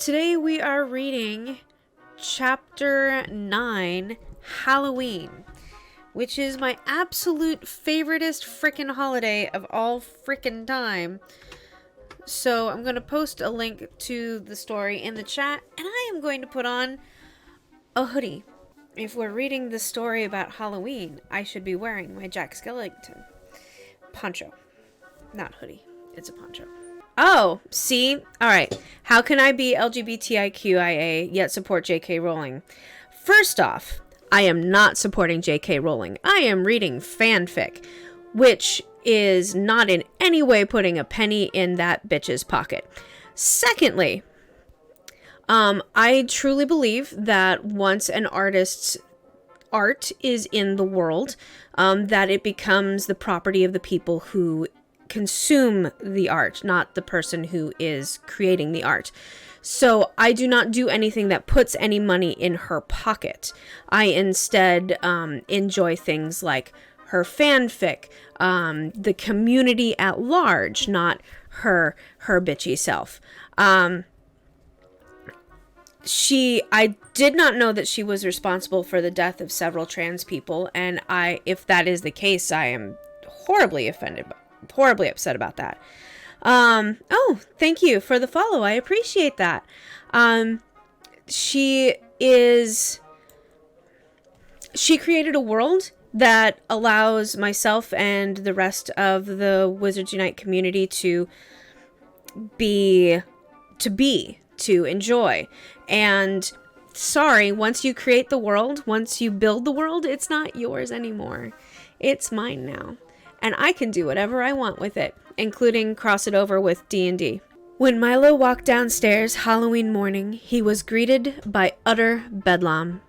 Today we are reading Chapter 9, Halloween, which is my absolute favoriteest frickin' holiday of all frickin' time. So I'm going to post a link to the story in the chat, and I am going to put on a hoodie. If we're reading the story about Halloween, I should be wearing my Jack Skellington poncho. Not hoodie, it's a poncho. Oh, see? Alright. How can I be LGBTIQIA yet support J.K. Rowling? First off, I am not supporting J.K. Rowling. I am reading fanfic, which is not in any way putting a penny in that bitch's pocket. Secondly, I truly believe that once an artist's art is in the world, that it becomes the property of the people who consume the art, not the person who is creating the art. So I do not do anything that puts any money in her pocket. I instead enjoy things like her fanfic, the community at large, not her bitchy self. I did not know that she was responsible for the death of several trans people, and if that is the case, I am horribly upset about that. Oh, thank you for the follow. I appreciate that. She created a world that allows myself and the rest of the Wizards Unite community to enjoy. And sorry, once you create the world, once you build the world, it's not yours anymore. It's mine now. And I can do whatever I want with it, including cross it over with D&D. When Milo walked downstairs Halloween morning, he was greeted by utter bedlam.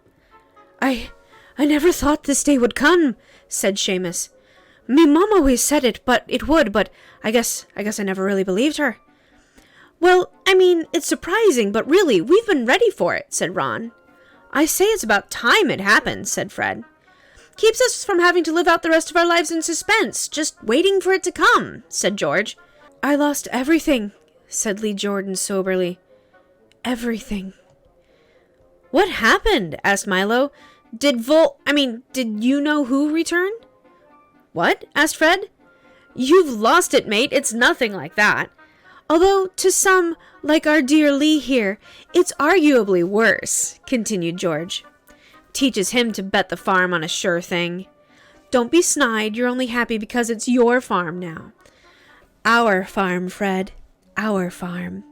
I never thought this day would come, said Seamus. Me mom always said it would, but I guess I never really believed her. Well, I mean, it's surprising, but really, we've been ready for it, said Ron. I say it's about time it happened, said Fred. Keeps us from having to live out the rest of our lives in suspense, just waiting for it to come, said George. I lost everything, said Lee Jordan soberly. Everything. What happened? Asked Milo. Did you know who returned? What? Asked Fred. You've lost it, mate. It's nothing like that. Although, to some, like our dear Lee here, it's arguably worse, continued George. Teaches him to bet the farm on a sure thing. Don't be snide, you're only happy because it's your farm now. Our farm, Fred. Our farm.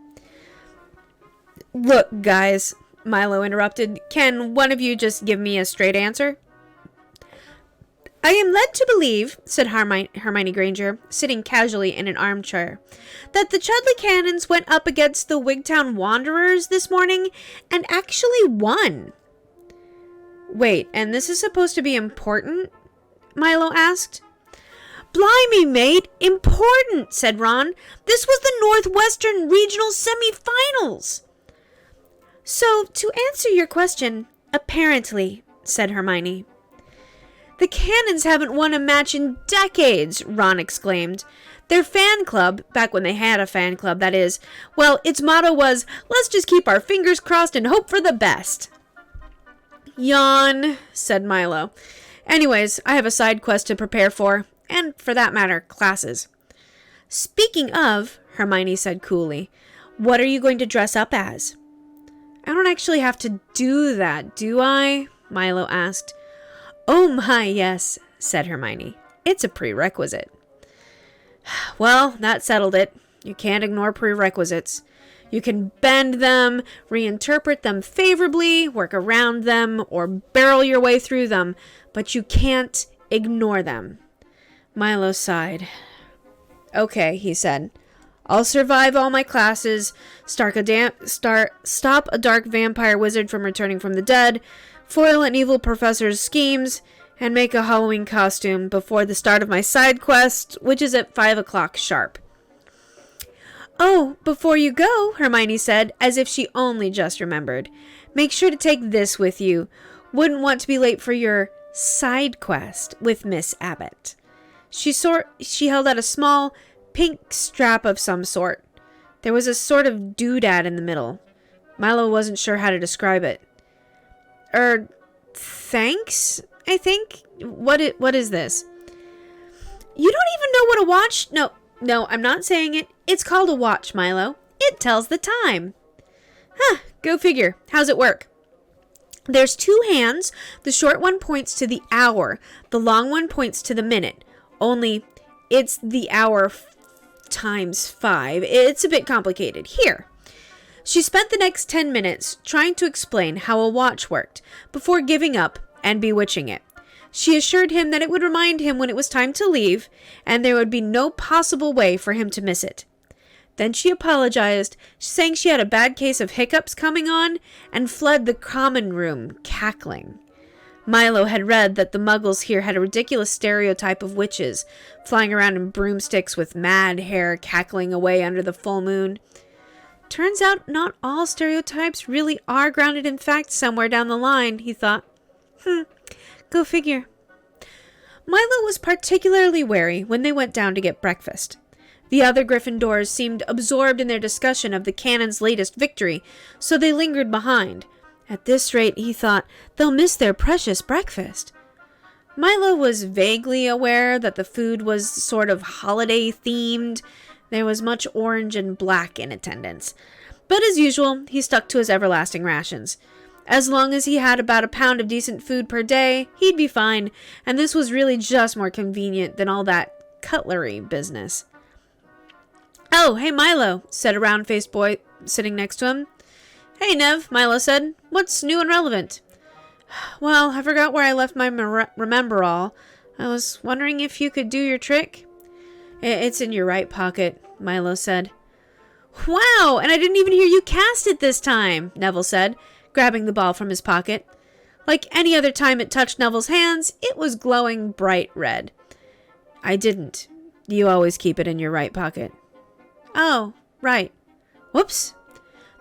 Look, guys, Milo interrupted. Can one of you just give me a straight answer? I am led to believe, said Hermione Granger, sitting casually in an armchair, that the Chudley Cannons went up against the Wigtown Wanderers this morning and actually won. Wait, and this is supposed to be important? Milo asked. Blimey, mate, important, said Ron. This was the Northwestern Regional Semi-Finals. So, to answer your question, apparently, said Hermione. The Cannons haven't won a match in decades, Ron exclaimed. Their fan club, back when they had a fan club, that is, well, its motto was, let's just keep our fingers crossed and hope for the best. Yawn, said Milo. Anyways, I have a side quest to prepare for, and for that matter, classes. Speaking of, Hermione said coolly, what are you going to dress up as? I don't actually have to do that, do I? Milo asked. Oh my, yes, said Hermione. It's a prerequisite. Well, that settled it. You can't ignore prerequisites. You can bend them, reinterpret them favorably, work around them, or barrel your way through them, but you can't ignore them. Milo sighed. Okay, he said. I'll survive all my classes, stop a dark vampire wizard from returning from the dead, foil an evil professor's schemes, and make a Halloween costume before the start of my side quest, which is at 5 o'clock sharp. Oh, before you go, Hermione said, as if she only just remembered. Make sure to take this with you. Wouldn't want to be late for your side quest with Miss Abbott. She held out a small, pink strap of some sort. There was a sort of doodad in the middle. Milo wasn't sure how to describe it. Thanks, I think? What is this? You don't even know what a watch... No, I'm not saying it. It's called a watch, Milo. It tells the time. Huh, go figure. How's it work? There's 2 hands. The short one points to the hour. The long one points to the minute. Only, it's the hour times 5. It's a bit complicated. Here. She spent the next 10 minutes trying to explain how a watch worked, before giving up and bewitching it. She assured him that it would remind him when it was time to leave, and there would be no possible way for him to miss it. Then she apologized, saying she had a bad case of hiccups coming on, and fled the common room, cackling. Milo had read that the muggles here had a ridiculous stereotype of witches, flying around in broomsticks with mad hair cackling away under the full moon. Turns out not all stereotypes really are grounded in fact somewhere down the line, he thought. Go figure. Milo was particularly wary when they went down to get breakfast. The other Gryffindors seemed absorbed in their discussion of the cannon's latest victory, so they lingered behind. At this rate, he thought, they'll miss their precious breakfast. Milo was vaguely aware that the food was sort of holiday-themed. There was much orange and black in attendance. But as usual, he stuck to his everlasting rations. As long as he had about a pound of decent food per day, he'd be fine, and this was really just more convenient than all that cutlery business. "Oh, hey Milo," said a round-faced boy sitting next to him. "Hey Nev," Milo said. "What's new and relevant?" "Well, I forgot where I left my remember-all. I was wondering if you could do your trick." "It's in your right pocket," Milo said. "Wow, and I didn't even hear you cast it this time," Neville said, grabbing the ball from his pocket. Like any other time it touched Neville's hands, it was glowing bright red. "I didn't. You always keep it in your right pocket." "Oh, right. Whoops."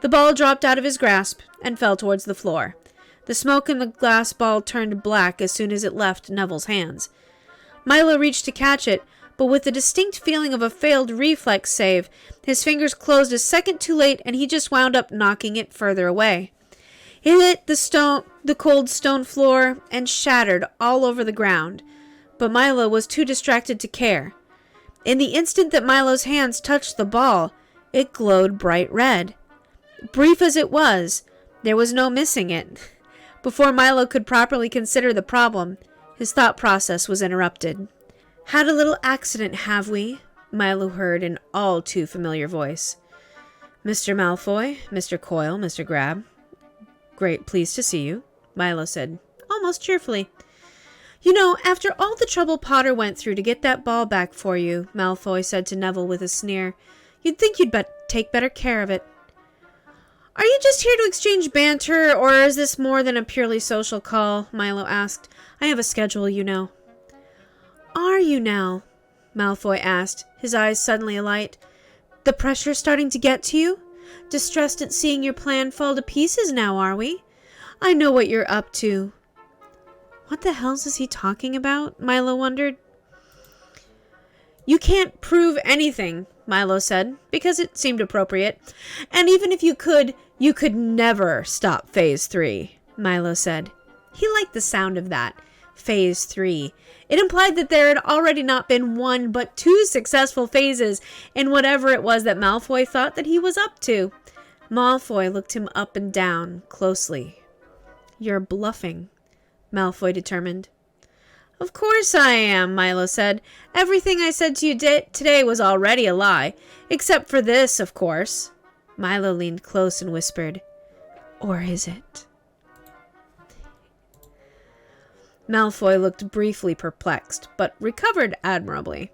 The ball dropped out of his grasp and fell towards the floor. The smoke in the glass ball turned black as soon as it left Neville's hands. Milo reached to catch it, but with the distinct feeling of a failed reflex save, his fingers closed a second too late and he just wound up knocking it further away. It hit the cold stone floor and shattered all over the ground, but Milo was too distracted to care. In the instant that Milo's hands touched the ball, it glowed bright red. Brief as it was, there was no missing it. Before Milo could properly consider the problem, his thought process was interrupted. "Had a little accident, have we?" Milo heard an all too familiar voice. "Mr. Malfoy, Mr. Coyle, Mr. Grab. Great, pleased to see you," Milo said, almost cheerfully. "You know, after all the trouble Potter went through to get that ball back for you," Malfoy said to Neville with a sneer, "you'd think you'd take better care of it." "Are you just here to exchange banter, or is this more than a purely social call?" Milo asked. "I have a schedule, you know." "Are you now?" Malfoy asked, his eyes suddenly alight. "The pressure starting to get to you? Distressed at seeing your plan fall to pieces now, are we? I know what you're up to." What the hell is he talking about? Milo wondered. "You can't prove anything," Milo said, because it seemed appropriate. "And even if you could never stop Phase 3, Milo said. He liked the sound of that. Phase 3. It implied that there had already not been one but 2 successful phases in whatever it was that Malfoy thought that he was up to. Malfoy looked him up and down, closely. "You're bluffing," Malfoy determined. "Of course I am," Milo said. "Everything I said to you today was already a lie. Except for this, of course." Milo leaned close and whispered, "Or is it?" Malfoy looked briefly perplexed, but recovered admirably.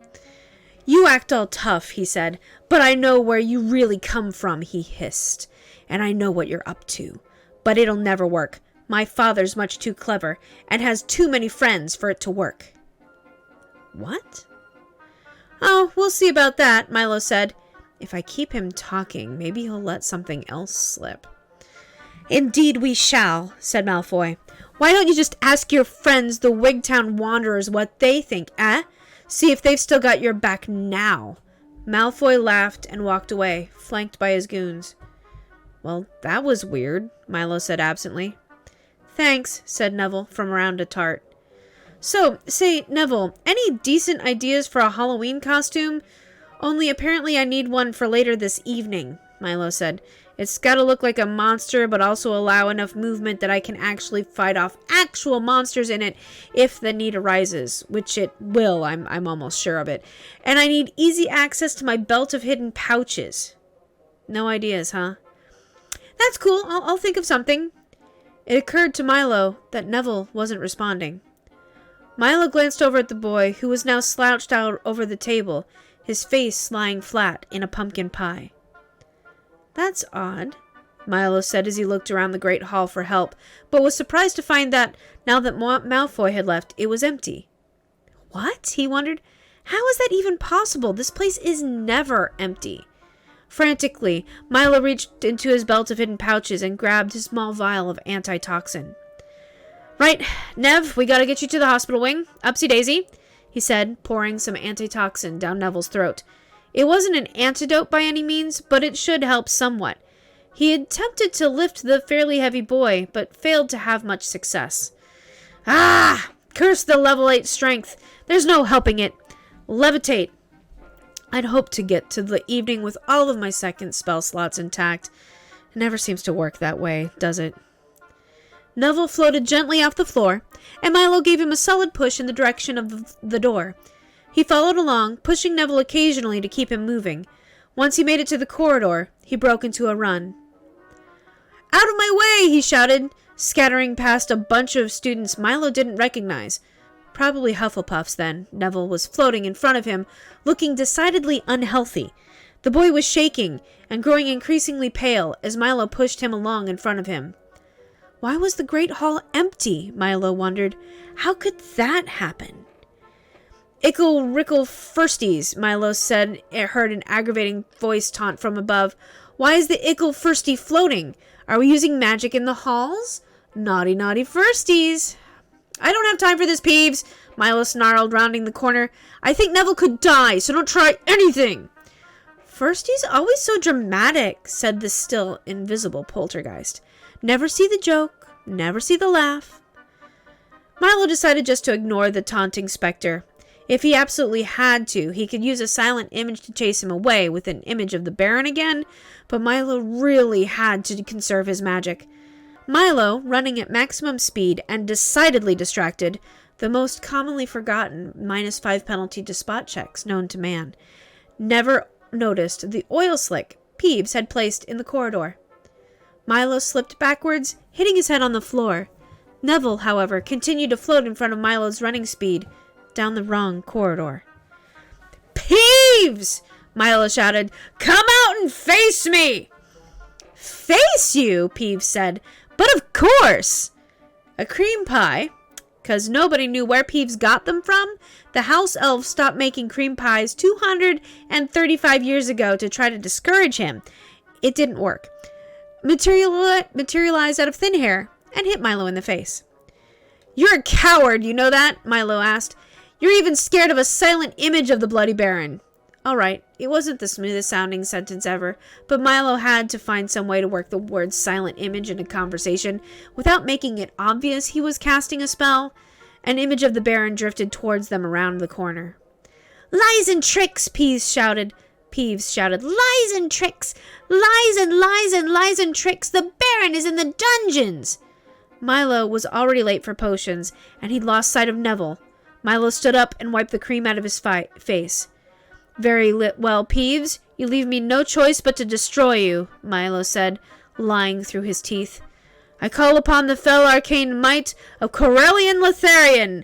"You act all tough," he said, "but I know where you really come from," he hissed. "And I know what you're up to. But it'll never work. My father's much too clever, and has too many friends for it to work." "What?" "Oh, we'll see about that," Milo said. "If I keep him talking, maybe he'll let something else slip." "Indeed we shall," said Malfoy. "Why don't you just ask your friends, the Wigtown Wanderers, what they think, eh? See if they've still got your back now." Malfoy laughed and walked away, flanked by his goons. Well, that was weird, Milo said absently. Thanks, said Neville from around a tart. So, say, Neville, any decent ideas for a Halloween costume? Only apparently I need one for later this evening, Milo said. It's gotta look like a monster, but also allow enough movement that I can actually fight off actual monsters in it if the need arises, which it will, I'm almost sure of it. And I need easy access to my belt of hidden pouches. No ideas, huh? That's cool, I'll think of something. It occurred to Milo that Neville wasn't responding. Milo glanced over at the boy, who was now slouched out over the table, his face lying flat in a pumpkin pie. That's odd, Milo said as he looked around the great hall for help, but was surprised to find that, now that Malfoy had left, it was empty. What? He wondered. How is that even possible? This place is never empty. Frantically, Milo reached into his belt of hidden pouches and grabbed his small vial of antitoxin. Right, Nev, we gotta get you to the hospital wing. Upsy daisy, he said, pouring some antitoxin down Neville's throat. It wasn't an antidote by any means, but it should help somewhat. He had attempted to lift the fairly heavy boy, but failed to have much success. Ah! Curse the level 8 strength. There's no helping it. Levitate. I'd hoped to get to the evening with all of my second spell slots intact. It never seems to work that way, does it? Neville floated gently off the floor, and Milo gave him a solid push in the direction of the door. He followed along, pushing Neville occasionally to keep him moving. Once he made it to the corridor, he broke into a run. Out of my way, he shouted, scattering past a bunch of students Milo didn't recognize. Probably Hufflepuffs, then. Neville was floating in front of him, looking decidedly unhealthy. The boy was shaking and growing increasingly pale as Milo pushed him along in front of him. Why was the Great Hall empty? Milo wondered. How could that happen? Ickle rickle firsties, Milo said, heard an aggravating voice taunt from above. Why is the ickle firsty floating? Are we using magic in the halls? Naughty, naughty firsties. I don't have time for this, Peeves, Milo snarled, rounding the corner. I think Neville could die, so don't try anything. Firstie's always so dramatic, said the still invisible poltergeist. Never see the joke, never see the laugh. Milo decided just to ignore the taunting specter. If he absolutely had to, he could use a silent image to chase him away with an image of the Baron again, but Milo really had to conserve his magic. Milo, running at maximum speed and decidedly distracted, the most commonly forgotten -5 penalty to spot checks known to man, never noticed the oil slick Peeves had placed in the corridor. Milo slipped backwards, hitting his head on the floor. Neville, however, continued to float in front of Milo's running speed, down the wrong corridor. Peeves! Milo shouted. Come out and face me! Face you? Peeves said. But of course! A cream pie? 'Cause nobody knew where Peeves got them from? The house elves stopped making cream pies 235 years ago to try to discourage him. It didn't work. Materialized out of thin air and hit Milo in the face. You're a coward, you know that? Milo asked. You're even scared of a silent image of the Bloody Baron. All right, it wasn't the smoothest sounding sentence ever, but Milo had to find some way to work the word silent image into conversation without making it obvious he was casting a spell. An image of the Baron drifted towards them around the corner. Lies and tricks, Peeves shouted. Lies and tricks! Lies and lies and lies and tricks! The Baron is in the dungeons! Milo was already late for potions, and he'd lost sight of Neville. Milo stood up and wiped the cream out of his face. Very well, Peeves. You leave me no choice but to destroy you, Milo said, lying through his teeth. I call upon the fell arcane might of Corellian Lothlorien.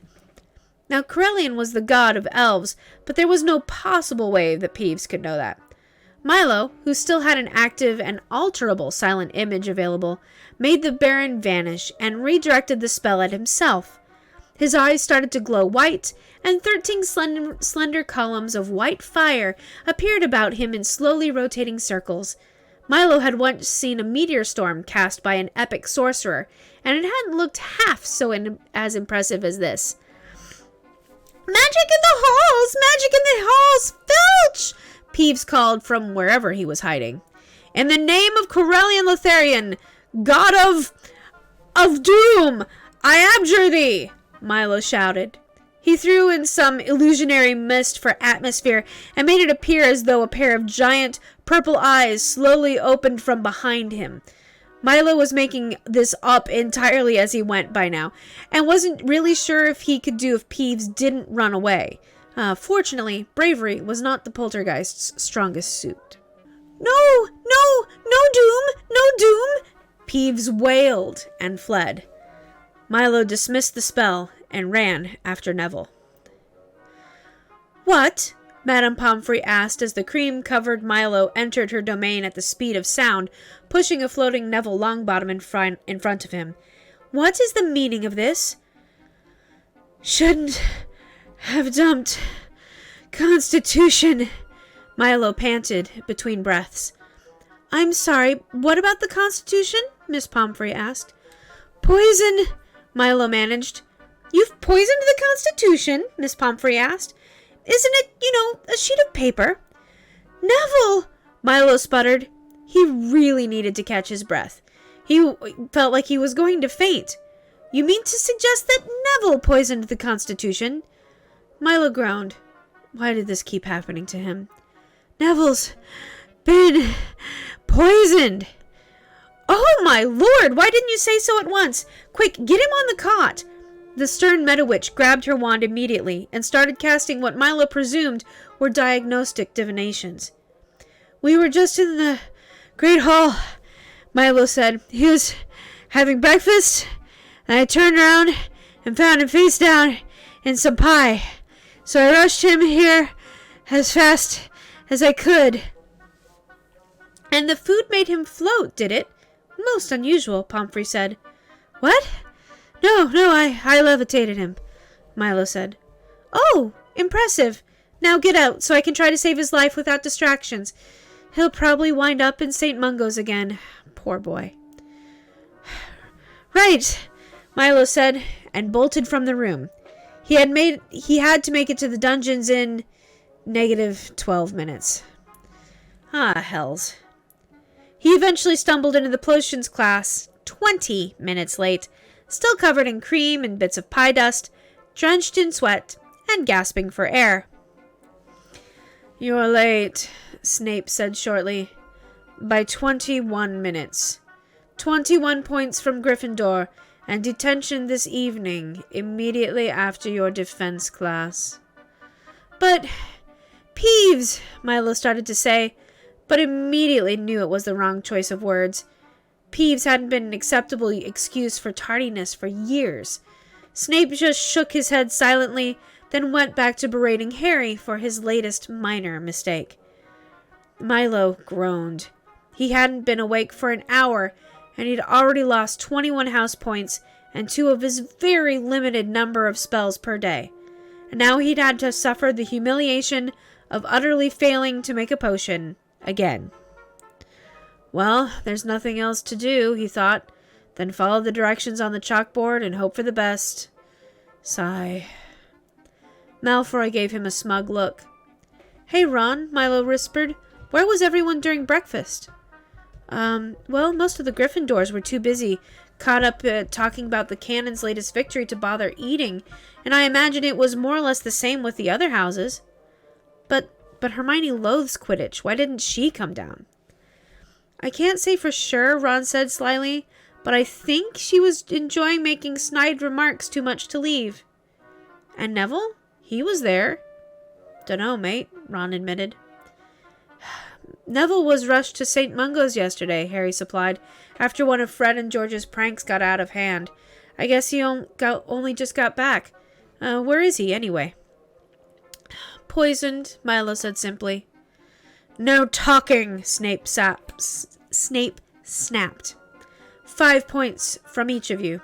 Now, Corellian was the god of elves, but there was no possible way that Peeves could know that. Milo, who still had an active and alterable silent image available, made the Baron vanish and redirected the spell at himself. His eyes started to glow white, and 13 slender columns of white fire appeared about him in slowly rotating circles. Milo had once seen a meteor storm cast by an epic sorcerer, and it hadn't looked half so as impressive as this. Magic in the halls! Magic in the halls! Filch! Peeves called from wherever he was hiding. In the name of Corellian Lotharion, god of doom, I abjure thee, Milo shouted. He threw in some illusionary mist for atmosphere and made it appear as though a pair of giant purple eyes slowly opened from behind him. Milo was making this up entirely as he went by now, and wasn't really sure if he could do if Peeves didn't run away. Fortunately, bravery was not the poltergeist's strongest suit. No, no, no doom, no doom! Peeves wailed and fled. Milo dismissed the spell and ran after Neville. What? Madame Pomfrey asked as the cream-covered Milo entered her domain at the speed of sound, pushing a floating Neville Longbottom in front of him. What is the meaning of this? Shouldn't have dumped Constitution, Milo panted between breaths. I'm sorry, what about the Constitution? Miss Pomfrey asked. Poison, Milo managed. You've poisoned the Constitution? Miss Pomfrey asked. Isn't it, a sheet of paper? Neville! Milo sputtered. He really needed to catch his breath. He felt like he was going to faint. You mean to suggest that Neville poisoned the Constitution? Milo groaned. Why did this keep happening to him? Neville's been poisoned. Oh my lord, why didn't you say so at once? Quick, get him on the cot. The stern Meta-Witch grabbed her wand immediately and started casting what Milo presumed were diagnostic divinations. We were just in the Great Hall, Milo said. He was having breakfast, and I turned around and found him face down in some pie. So I rushed him here as fast as I could. And the food made him float, did it? Most unusual, Pomfrey said. What? No, I levitated him, Milo said. Oh, impressive. Now get out so I can try to save his life without distractions. He'll probably wind up in St. Mungo's again. Poor boy. Right, Milo said, and bolted from the room. He had to make it to the dungeons in -12 minutes. Ah, hells. He eventually stumbled into the potions class 20 minutes late, still covered in cream and bits of pie dust, drenched in sweat, and gasping for air. You're late, Snape said shortly. By 21 minutes. 21 points from Gryffindor, and detention this evening, immediately after your defense class. But, Peeves, Milo started to say, but immediately knew it was the wrong choice of words. Peeves hadn't been an acceptable excuse for tardiness for years. Snape just shook his head silently, then went back to berating Harry for his latest minor mistake. Milo groaned. He hadn't been awake for an hour, and he'd already lost 21 house points and 2 of his very limited number of spells per day. And now he'd had to suffer the humiliation of utterly failing to make a potion again. Well, there's nothing else to do, he thought, then follow the directions on the chalkboard and hope for the best. Sigh. Malfoy gave him a smug look. Hey, Ron, Milo whispered. Where was everyone during breakfast? Well, most of the Gryffindors were too busy, caught up talking about the cannon's latest victory to bother eating, and I imagine it was more or less the same with the other houses. But Hermione loathes Quidditch. Why didn't she come down? I can't say for sure, Ron said slyly, but I think she was enjoying making snide remarks too much to leave. And Neville? He was there. Dunno, mate, Ron admitted. Neville was rushed to St. Mungo's yesterday, Harry supplied, after one of Fred and George's pranks got out of hand. I guess he only just got back. Where is he, anyway? Poisoned, Milo said simply. No talking, Snape snapped. 5 points from each of you.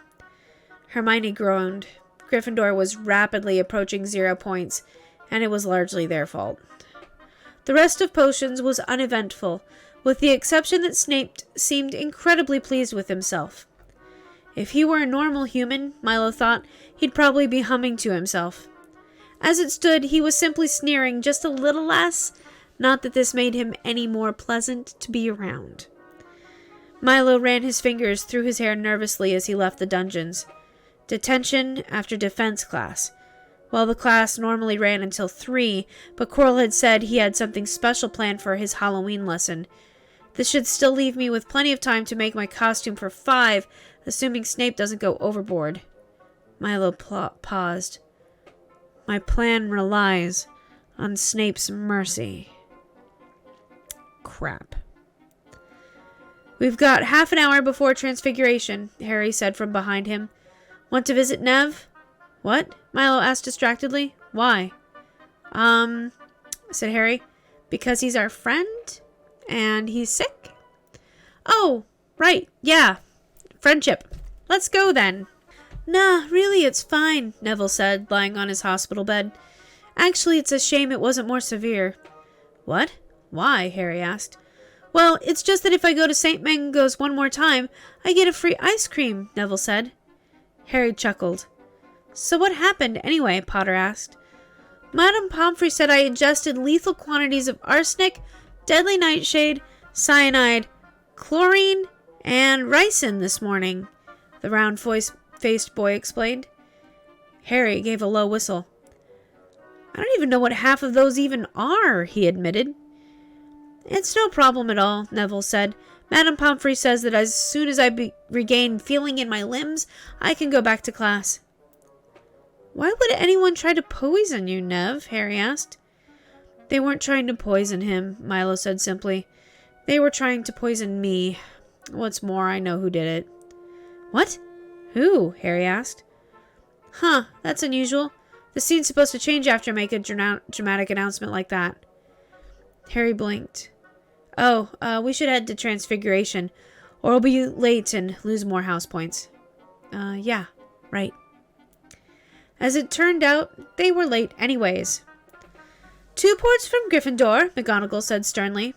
Hermione groaned. Gryffindor was rapidly approaching 0 points, and it was largely their fault. The rest of potions was uneventful, with the exception that Snape seemed incredibly pleased with himself. If he were a normal human, Milo thought, he'd probably be humming to himself. As it stood, he was simply sneering just a little less Not that this made him any more pleasant to be around. Milo ran his fingers through his hair nervously as he left the dungeons. Detention after defense class. Well, the class normally ran until 3, but Quirrell had said he had something special planned for his Halloween lesson. This should still leave me with plenty of time to make my costume for 5, assuming Snape doesn't go overboard. Milo paused. My plan relies on Snape's mercy. Crap. We've got half an hour before Transfiguration, Harry said from behind him. Want to visit Nev? What? Milo asked distractedly. Why? Said Harry. Because he's our friend? And he's sick? Oh, right, yeah. Friendship. Let's go then. Nah, really, it's fine, Neville said, lying on his hospital bed. Actually, it's a shame it wasn't more severe. What? Why? Harry asked. Well, it's just that if I go to St. Mungo's one more time, I get a free ice cream, Neville said. Harry chuckled. So what happened anyway? Potter asked. Madame Pomfrey said I ingested lethal quantities of arsenic, deadly nightshade, cyanide, chlorine, and ricin this morning, the round-faced boy explained. Harry gave a low whistle. I don't even know what half of those even are, he admitted. It's no problem at all, Neville said. Madame Pomfrey says that as soon as I regain feeling in my limbs, I can go back to class. Why would anyone try to poison you, Nev? Harry asked. They weren't trying to poison him, Milo said simply. They were trying to poison me. What's more, I know who did it. What? Who? Harry asked. Huh, that's unusual. The scene's supposed to change after I make a dramatic announcement like that. Harry blinked. Oh, we should head to Transfiguration, or we'll be late and lose more house points. Yeah, right. As it turned out, they were late anyways. 2 points from Gryffindor, McGonagall said sternly.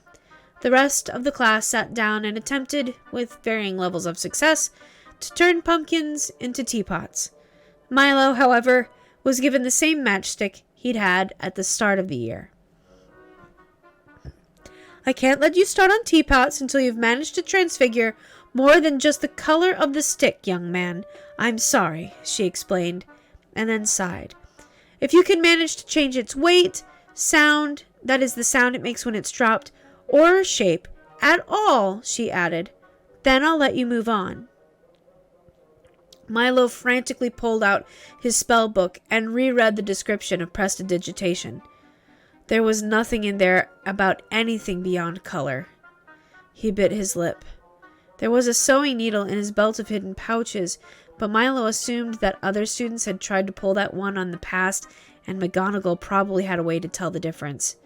The rest of the class sat down and attempted, with varying levels of success, to turn pumpkins into teapots. Milo, however, was given the same matchstick he'd had at the start of the year. I can't let you start on teapots until you've managed to transfigure more than just the color of the stick, young man. I'm sorry, she explained, and then sighed. If you can manage to change its weight, sound, that is the sound it makes when it's dropped, or shape, at all, she added, then I'll let you move on. Milo frantically pulled out his spell book and reread the description of prestidigitation. There was nothing in there about anything beyond color. He bit his lip. There was a sewing needle in his belt of hidden pouches, but Milo assumed that other students had tried to pull that one on the past, and McGonagall probably had a way to tell the difference.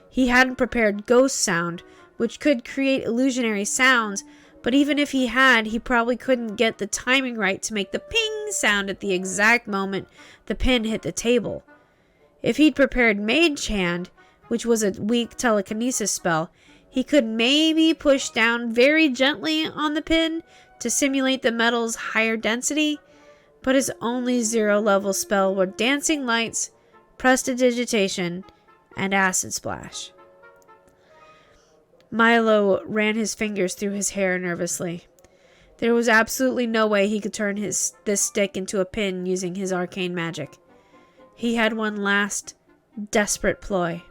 He hadn't prepared ghost sound, which could create illusionary sounds, but even if he had, he probably couldn't get the timing right to make the ping sound at the exact moment the pin hit the table. If he'd prepared Mage Hand, which was a weak telekinesis spell, he could maybe push down very gently on the pin to simulate the metal's higher density, but his only 0-level spell were Dancing Lights, Prestidigitation, and Acid Splash. Milo ran his fingers through his hair nervously. There was absolutely no way he could turn this stick into a pin using his arcane magic. He had one last, desperate ploy.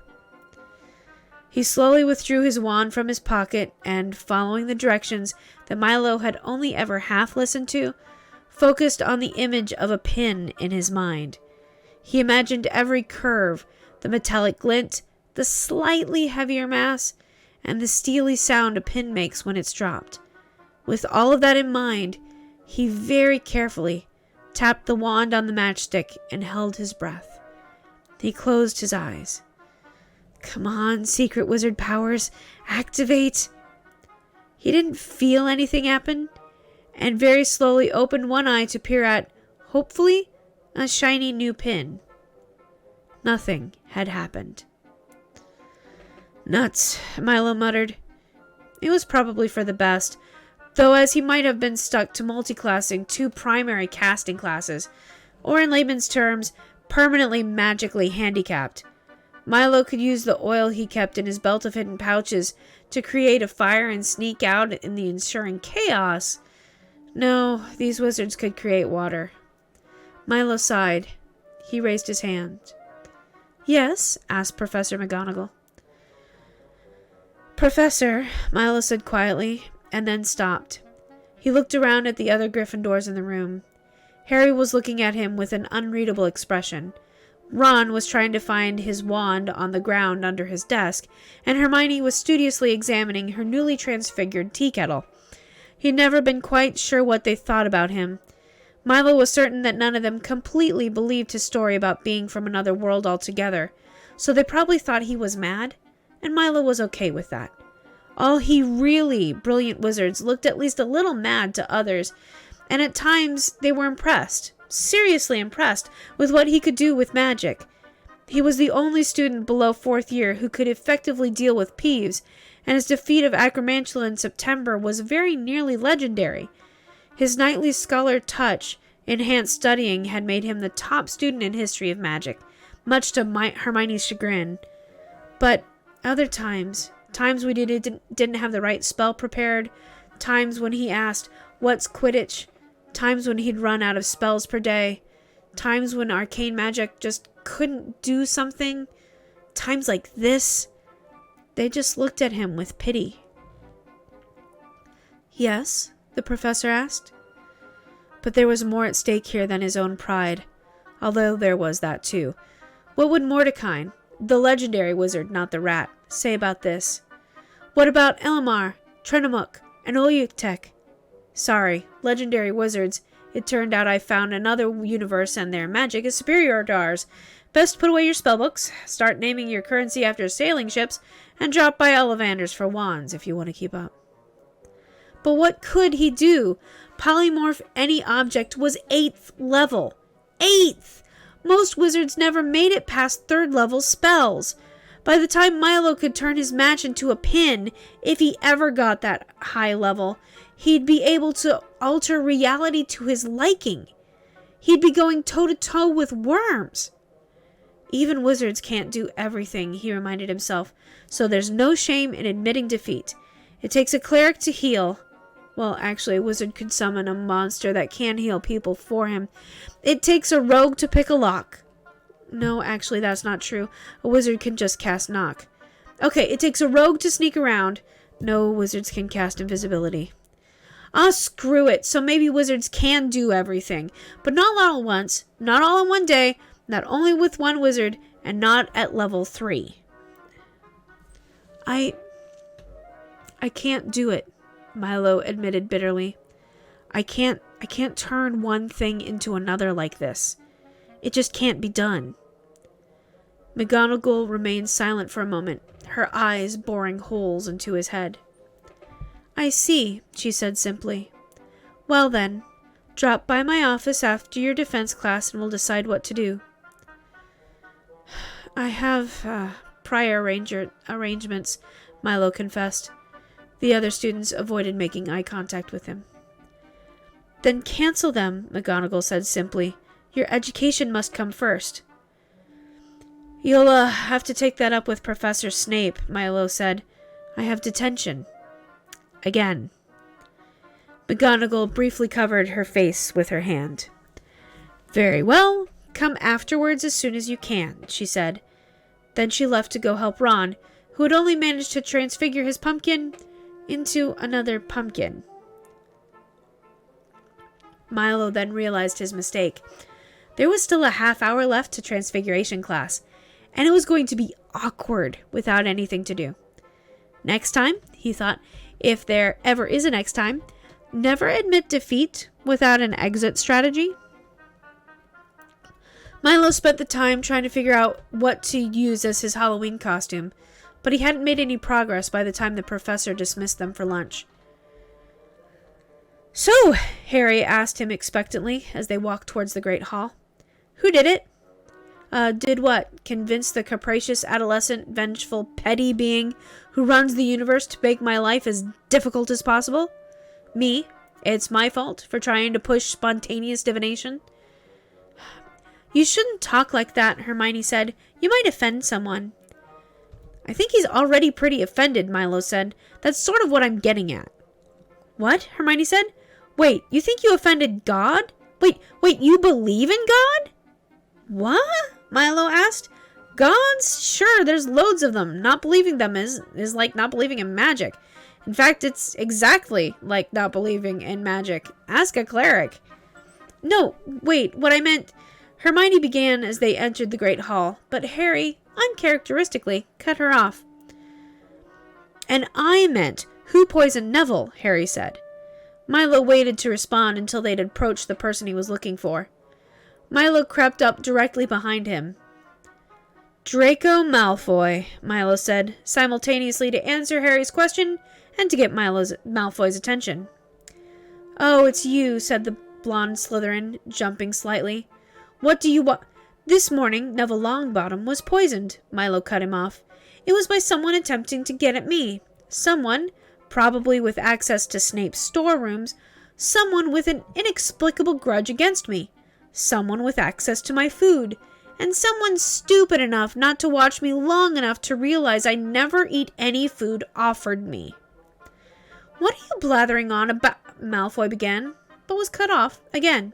He slowly withdrew his wand from his pocket and, following the directions that Milo had only ever half listened to, focused on the image of a pin in his mind. He imagined every curve, the metallic glint, the slightly heavier mass, and the steely sound a pin makes when it's dropped. With all of that in mind, he very carefully tapped the wand on the matchstick and held his breath. He closed his eyes. Come on, secret wizard powers, activate! He didn't feel anything happen, and very slowly opened one eye to peer at, hopefully, a shiny new pin. Nothing had happened. Nuts, Milo muttered. It was probably for the best, though as he might have been stuck to multiclassing 2 primary casting classes, or in layman's terms, permanently magically handicapped. Milo could use the oil he kept in his belt of hidden pouches to create a fire and sneak out in the ensuing chaos. No, these wizards could create water. Milo sighed. He raised his hand. Yes? Asked Professor McGonagall. Professor, Milo said quietly, and then stopped. He looked around at the other Gryffindors in the room. Harry was looking at him with an unreadable expression. Ron was trying to find his wand on the ground under his desk, and Hermione was studiously examining her newly transfigured tea kettle. He'd never been quite sure what they thought about him. Milo was certain that none of them completely believed his story about being from another world altogether, so they probably thought he was mad, and Milo was okay with that. All he really brilliant wizards looked at least a little mad to others, and at times they were impressed, seriously impressed, with what he could do with magic. He was the only student below 4th year who could effectively deal with Peeves, and his defeat of Acromantula in September was very nearly legendary. His knightly scholar touch, enhanced studying, had made him the top student in history of magic, much to Hermione's chagrin. But other times when he didn't have the right spell prepared, times when he asked, "What's Quidditch?" Times when he'd run out of spells per day, times when arcane magic just couldn't do something, times like this, they just looked at him with pity. Yes? The professor asked. But there was more at stake here than his own pride, although there was that too. What would Mordecai, the legendary wizard, not the rat, say about this? What about Elamar, Trenemuk, and Oyutek? Sorry, legendary wizards. It turned out I found another universe and their magic is superior to ours. Best put away your spellbooks, start naming your currency after sailing ships, and drop by Ollivanders for wands if you want to keep up. But what could he do? Polymorph any object was 8th level. 8th! Most wizards never made it past 3rd level spells. By the time Milo could turn his match into a pin, if he ever got that high level, he'd be able to alter reality to his liking. He'd be going toe-to-toe with worms. Even wizards can't do everything, he reminded himself, so there's no shame in admitting defeat. It takes a cleric to heal. Well, actually, a wizard could summon a monster that can heal people for him. It takes a rogue to pick a lock. No, actually, that's not true. A wizard can just cast knock. Okay, it takes a rogue to sneak around. No, wizards can cast invisibility. Ah, screw it. So maybe wizards can do everything, but not all at once, not all in one day, not only with one wizard, and not at level 3. I can't do it, Milo admitted bitterly. I can't turn one thing into another like this. It just can't be done. McGonagall remained silent for a moment, her eyes boring holes into his head. I see, she said simply. Well then, drop by my office after your defense class and we'll decide what to do. I have prior arrangements, Milo confessed. The other students avoided making eye contact with him. Then cancel them, McGonagall said simply. Your education must come first. You'll have to take that up with Professor Snape, Milo said. I have detention. Again. McGonagall briefly covered her face with her hand. Very well. Come afterwards as soon as you can, she said. Then she left to go help Ron, who had only managed to transfigure his pumpkin into another pumpkin. Milo then realized his mistake. There was still a half hour left to Transfiguration class, and it was going to be awkward without anything to do. Next time, he thought, if there ever is a next time, never admit defeat without an exit strategy. Milo spent the time trying to figure out what to use as his Halloween costume, but he hadn't made any progress by the time the professor dismissed them for lunch. So, Harry asked him expectantly as they walked towards the Great Hall. Who did it? Did what? Convince the capricious, adolescent, vengeful, petty being who runs the universe to make my life as difficult as possible? Me? It's my fault for trying to push spontaneous divination? You shouldn't talk like that, Hermione said. You might offend someone. I think he's already pretty offended, Milo said. That's sort of what I'm getting at. What? Hermione said. Wait, you think you offended God? Wait, you believe in God? What? Milo asked. Gods? Sure, there's loads of them. Not believing them is like not believing in magic. In fact, it's exactly like not believing in magic. Ask a cleric. No, wait, what I meant... Hermione began as they entered the Great Hall, but Harry, uncharacteristically, cut her off. And I meant, who poisoned Neville, Harry said. Milo waited to respond until they'd approached the person he was looking for. Milo crept up directly behind him. Draco Malfoy, Milo said, simultaneously to answer Harry's question and to get Malfoy's attention. Oh, it's you, said the blonde Slytherin, jumping slightly. What do you want? This morning, Neville Longbottom was poisoned, Milo cut him off. It was by someone attempting to get at me. Someone, probably with access to Snape's storerooms, someone with an inexplicable grudge against me, someone with access to my food, and someone stupid enough not to watch me long enough to realize I never eat any food offered me. What are you blathering on about? Malfoy began, but was cut off again.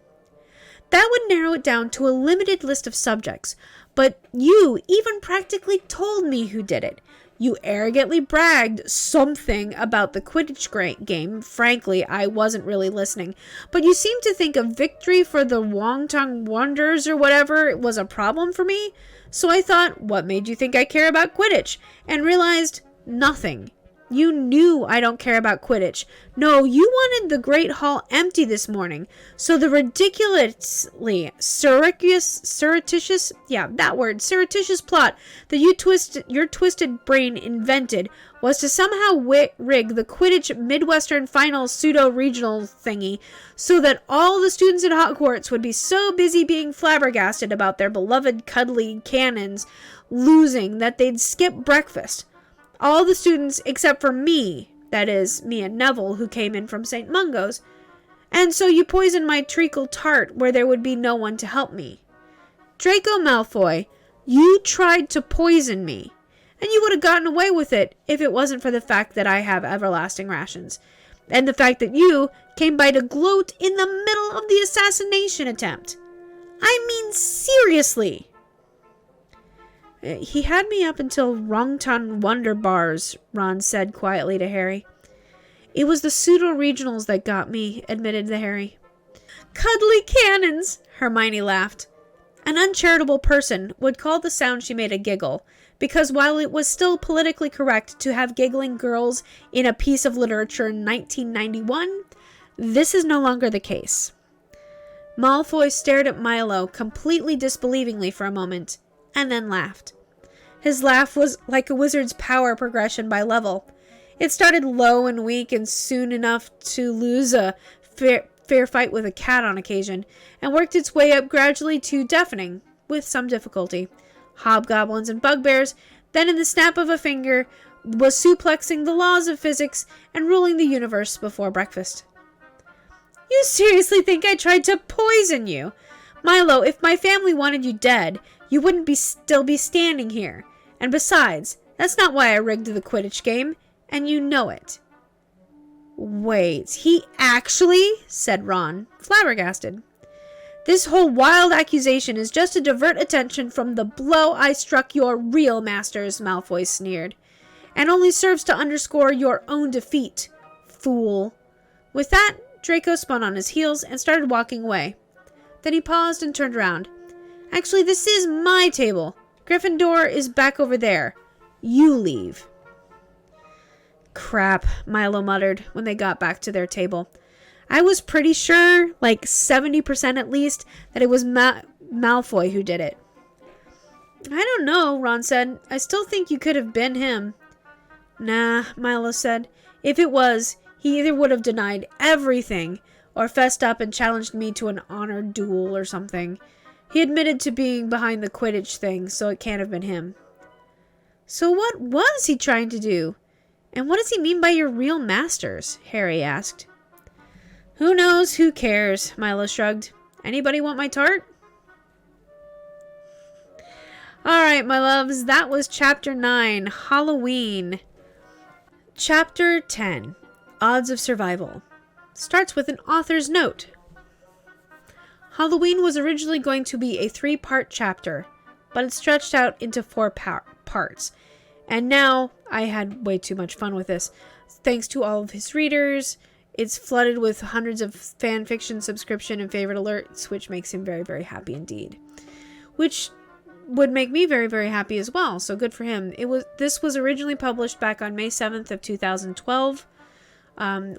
That would narrow it down to a limited list of subjects, but you even practically told me who did it. You arrogantly bragged something about the Quidditch game. Frankly, I wasn't really listening. But you seemed to think a victory for the Wongtong Wonders or whatever was a problem for me. So I thought, what made you think I care about Quidditch? And realized, nothing. You knew I don't care about Quidditch. No, you wanted the Great Hall empty this morning. So the ridiculously surreptitious plot that your twisted brain invented was to somehow rig the Quidditch Midwestern Finals pseudo-regional thingy so that all the students at Hogwarts would be so busy being flabbergasted about their beloved cuddly cannons losing that they'd skip breakfast. All the students except for me, that is, me and Neville, who came in from St. Mungo's, and so you poisoned my treacle tart where there would be no one to help me. Draco Malfoy, you tried to poison me, and you would have gotten away with it if it wasn't for the fact that I have everlasting rations, and the fact that you came by to gloat in the middle of the assassination attempt. I mean, seriously. He had me up until Wongtong Wonder Bars, Ron said quietly to Harry. It was the pseudo-regionals that got me, admitted the Harry. Cuddly cannons, Hermione laughed. An uncharitable person would call the sound she made a giggle, because while it was still politically correct to have giggling girls in a piece of literature in 1991, this is no longer the case. Malfoy stared at Milo completely disbelievingly for a moment, and then laughed. His laugh was like a wizard's power progression by level. It started low and weak and soon enough to lose a fair fight with a cat on occasion, and worked its way up gradually to deafening, with some difficulty. Hobgoblins and bugbears, then in the snap of a finger, was suplexing the laws of physics and ruling the universe before breakfast. You seriously think I tried to poison you? Milo, if my family wanted you dead, you wouldn't still be standing here. And besides, that's not why I rigged the Quidditch game, and you know it. Wait, he actually? Said Ron, flabbergasted. This whole wild accusation is just to divert attention from the blow I struck your real masters, Malfoy sneered, and only serves to underscore your own defeat, fool. With that, Draco spun on his heels and started walking away. Then he paused and turned around. Actually, this is my table. Gryffindor is back over there. You leave. Crap, Milo muttered when they got back to their table. I was pretty sure, like 70% at least, that it was Malfoy who did it. I don't know, Ron said. I still think you could have been him. Nah, Milo said. If it was, he either would have denied everything or fessed up and challenged me to an honored duel or something. He admitted to being behind the Quidditch thing, so it can't have been him. So what was he trying to do? And what does he mean by your real masters? Harry asked. Who knows? Who cares? Milo shrugged. Anybody want my tart? Alright, my loves, that was Chapter 9, Halloween. Chapter 10, Odds of Survival. Starts with an author's note. Halloween was originally going to be a 3-part chapter, but it stretched out into 4 parts. And now, I had way too much fun with this. Thanks to all of his readers, it's flooded with hundreds of fan fiction subscription and favorite alerts, which makes him very, very happy indeed. Which would make me very, very happy as well, so good for him. This was originally published back on May 7th of 2012,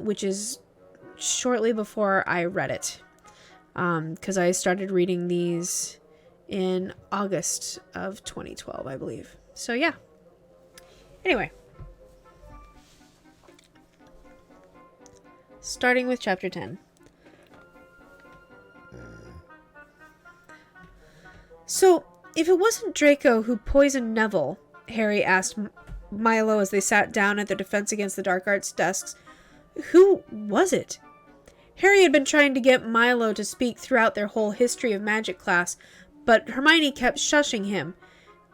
which is shortly before I read it, because I started reading these in August of 2012, I believe. So yeah. Anyway. Starting with Chapter 10. So, if it wasn't Draco who poisoned Neville, Harry asked Milo as they sat down at the Defense Against the Dark Arts desks, who was it? Harry had been trying to get Milo to speak throughout their whole history of magic class, but Hermione kept shushing him.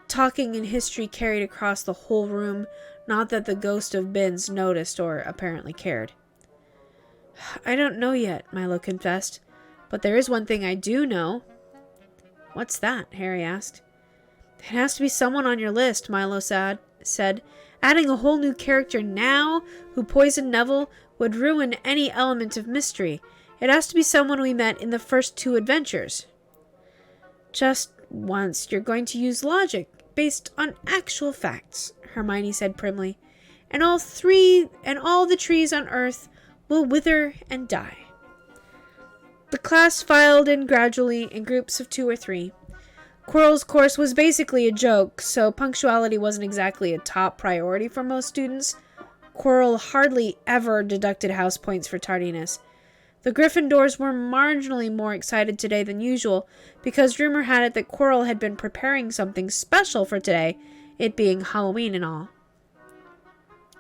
Talking in history carried across the whole room, not that the ghost of Binns noticed or apparently cared. I don't know yet, Milo confessed, but there is one thing I do know. What's that? Harry asked. It has to be someone on your list, Milo said. Adding a whole new character now who poisoned Neville would ruin any element of mystery. It has to be someone we met in the first 2 adventures. Just once, you're going to use logic based on actual facts, Hermione said primly. And all the trees on Earth will wither and die. The class filed in gradually in groups of 2 or 3. Quirrell's course was basically a joke, so punctuality wasn't exactly a top priority for most students. Quirrell hardly ever deducted house points for tardiness. The Gryffindors were marginally more excited today than usual, because rumor had it that Quirrell had been preparing something special for today, it being Halloween and all.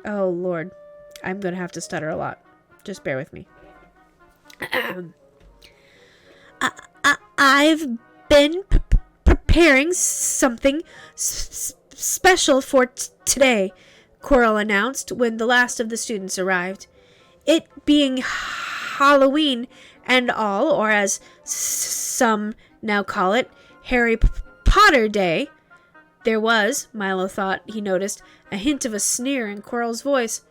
Oh, Lord. I'm going to have to stutter a lot. Just bear with me. I've been preparing something special for today, Quirrell announced when the last of the students arrived. It being Halloween and all, or as some now call it, Harry Potter Day. There was, Milo thought he noticed, a hint of a sneer in Quirrell's voice.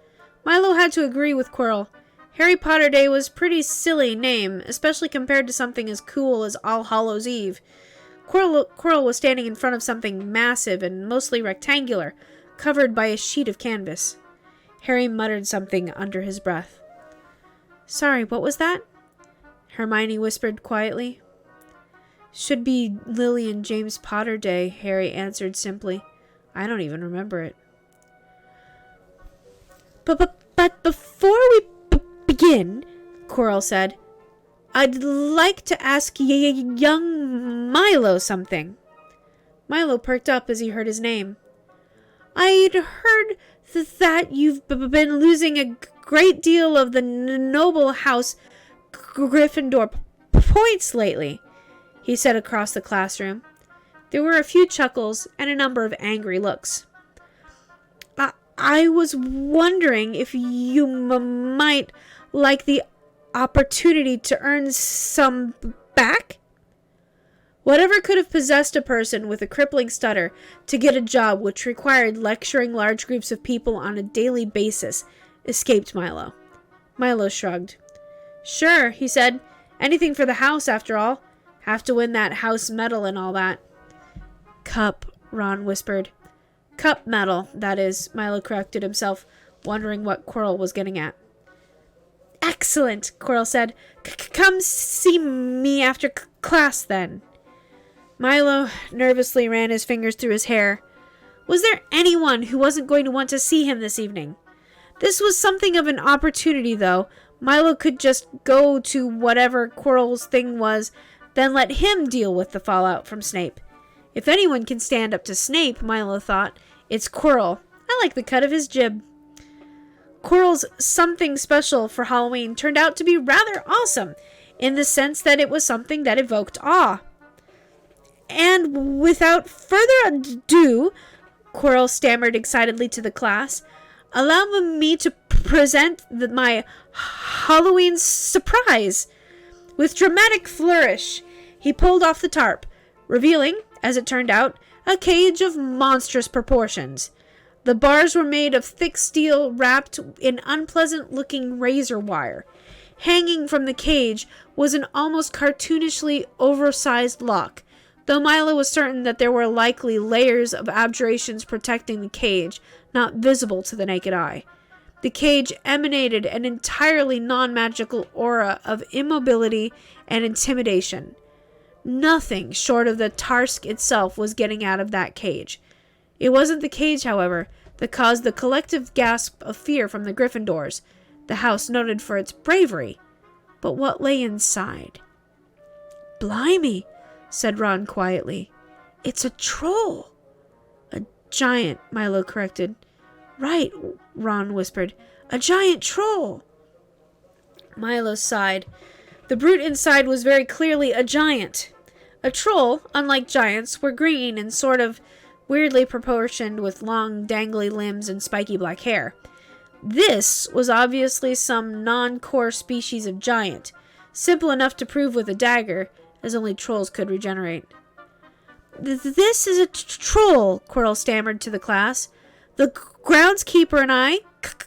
Milo had to agree with Quirrell. Harry Potter Day was a pretty silly name, especially compared to something as cool as All Hallows Eve. Quirrell was standing in front of something massive and mostly rectangular, covered by a sheet of canvas. Harry muttered something under his breath. Sorry, what was that? Hermione whispered quietly. Should be Lily and James Potter Day, Harry answered simply. I don't even remember it. But before we begin, Quirrell said, I'd like to ask young Milo something. Milo perked up as he heard his name. I'd heard that you've been losing a great deal of the noble house Gryffindor points lately, he said across the classroom. There were a few chuckles and a number of angry looks. I was wondering if you might like the opportunity to earn some back? Whatever could have possessed a person with a crippling stutter to get a job which required lecturing large groups of people on a daily basis escaped Milo. Milo shrugged. Sure, he said. Anything for the house, after all. Have to win that house medal and all that. Cup, Ron whispered. Cup medal, that is, Milo corrected himself, wondering what Quirrell was getting at. Excellent, Quirrell said. Come see me after class, then. Milo nervously ran his fingers through his hair. Was there anyone who wasn't going to want to see him this evening? This was something of an opportunity, though. Milo could just go to whatever Quirrell's thing was, then let him deal with the fallout from Snape. If anyone can stand up to Snape, Milo thought, it's Quirrell. I like the cut of his jib. Quirrell's something special for Halloween turned out to be rather awesome, in the sense that it was something that evoked awe. And without further ado, Quirrell stammered excitedly to the class, allow me to present my Halloween surprise. With dramatic flourish, he pulled off the tarp, revealing, as it turned out, a cage of monstrous proportions. The bars were made of thick steel wrapped in unpleasant-looking razor wire. Hanging from the cage was an almost cartoonishly oversized lock, though Milo was certain that there were likely layers of abjurations protecting the cage, not visible to the naked eye. The cage emanated an entirely non-magical aura of immobility and intimidation. Nothing short of the Tarsk itself was getting out of that cage. It wasn't the cage, however, that caused the collective gasp of fear from the Gryffindors, the house noted for its bravery, but what lay inside. "Blimey," said Ron quietly. "It's a troll." "A giant," Milo corrected. "Right," Ron whispered. "A giant troll." Milo sighed. The brute inside was very clearly a giant. A troll, unlike giants, were green and sort of weirdly proportioned with long, dangly limbs and spiky black hair. This was obviously some non-core species of giant, simple enough to prove with a dagger, as only trolls could regenerate. "This is a troll," Quirrell stammered to the class. "The groundskeeper and I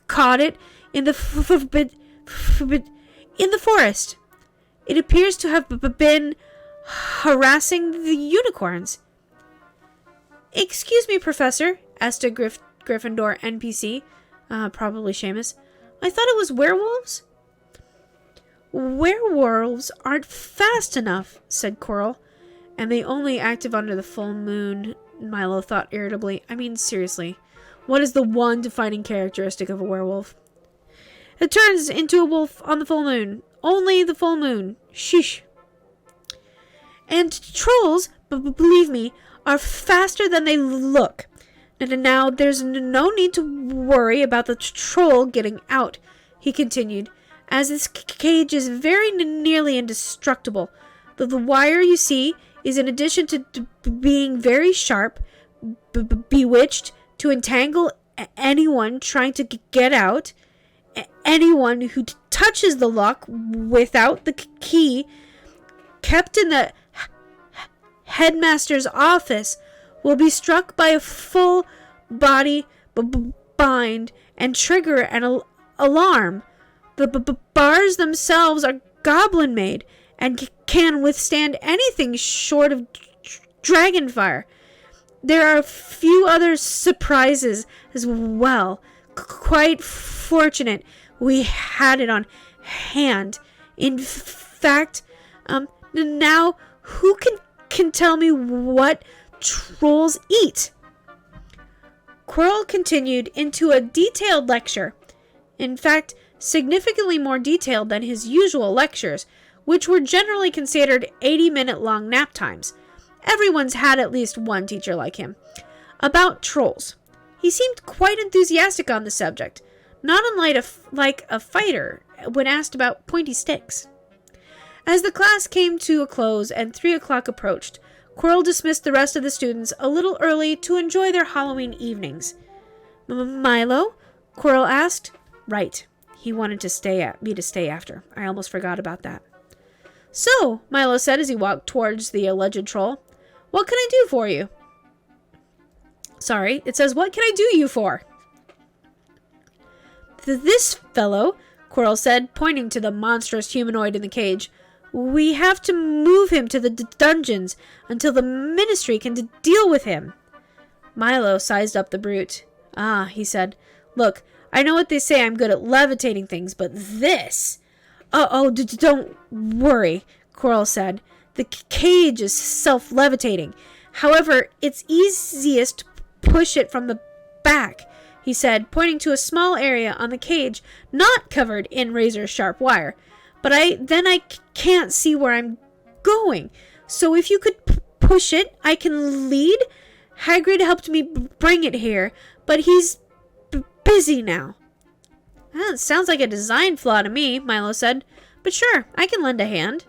caught it in the forest. It appears to have been harassing the unicorns." "Excuse me, Professor," asked a Gryffindor NPC, probably Seamus. "I thought it was werewolves?" "Werewolves aren't fast enough," said Quirrell. "And they only active under the full moon," Milo thought irritably. I mean, seriously. What is the one defining characteristic of a werewolf? "It turns into a wolf on the full moon. Only the full moon. Sheesh." "And trolls, believe me, are faster than they look. Now, there's no need to worry about the troll getting out," he continued, "as this cage is very nearly indestructible. The wire, you see, is in addition to being very sharp, bewitched to entangle anyone trying to get out. Anyone who touches the lock without the key kept in the headmaster's office will be struck by a full body bind and trigger an alarm. The bars themselves are goblin made and can withstand anything short of dragon fire. There are a few other surprises as well. Quite fortunate we had it on hand. In fact, now who can tell me what trolls eat?" Quirrell continued into a detailed lecture. In fact, significantly more detailed than his usual lectures, which were generally considered 80-minute long nap times. Everyone's had at least one teacher like him. About trolls. He seemed quite enthusiastic on the subject, not unlike a fighter when asked about pointy sticks. As the class came to a close and 3 o'clock approached, Quirrell dismissed the rest of the students a little early to enjoy their Halloween evenings. "Milo?" Quirrell asked. "Right. He wanted me to stay after. I almost forgot about that." "So," Milo said as he walked towards the alleged troll, "what can I do for you?" "Sorry, it says, what can I do you for?" "This fellow," Quirrell said, pointing to the monstrous humanoid in the cage. "We have to move him to the dungeons until the ministry can deal with him." Milo sized up the brute. "Ah," he said. "Look, I know what they say I'm good at levitating things, but this..." Don't worry," Quirrell said. "The cage is self-levitating. However, it's easiest to push it from the back," he said, pointing to a small area on the cage not covered in razor-sharp wire. "But I can't see where I'm going. So if you could push it, I can lead. Hagrid helped me bring it here, but he's busy now." "That sounds like a design flaw to me," Milo said. "But sure, I can lend a hand."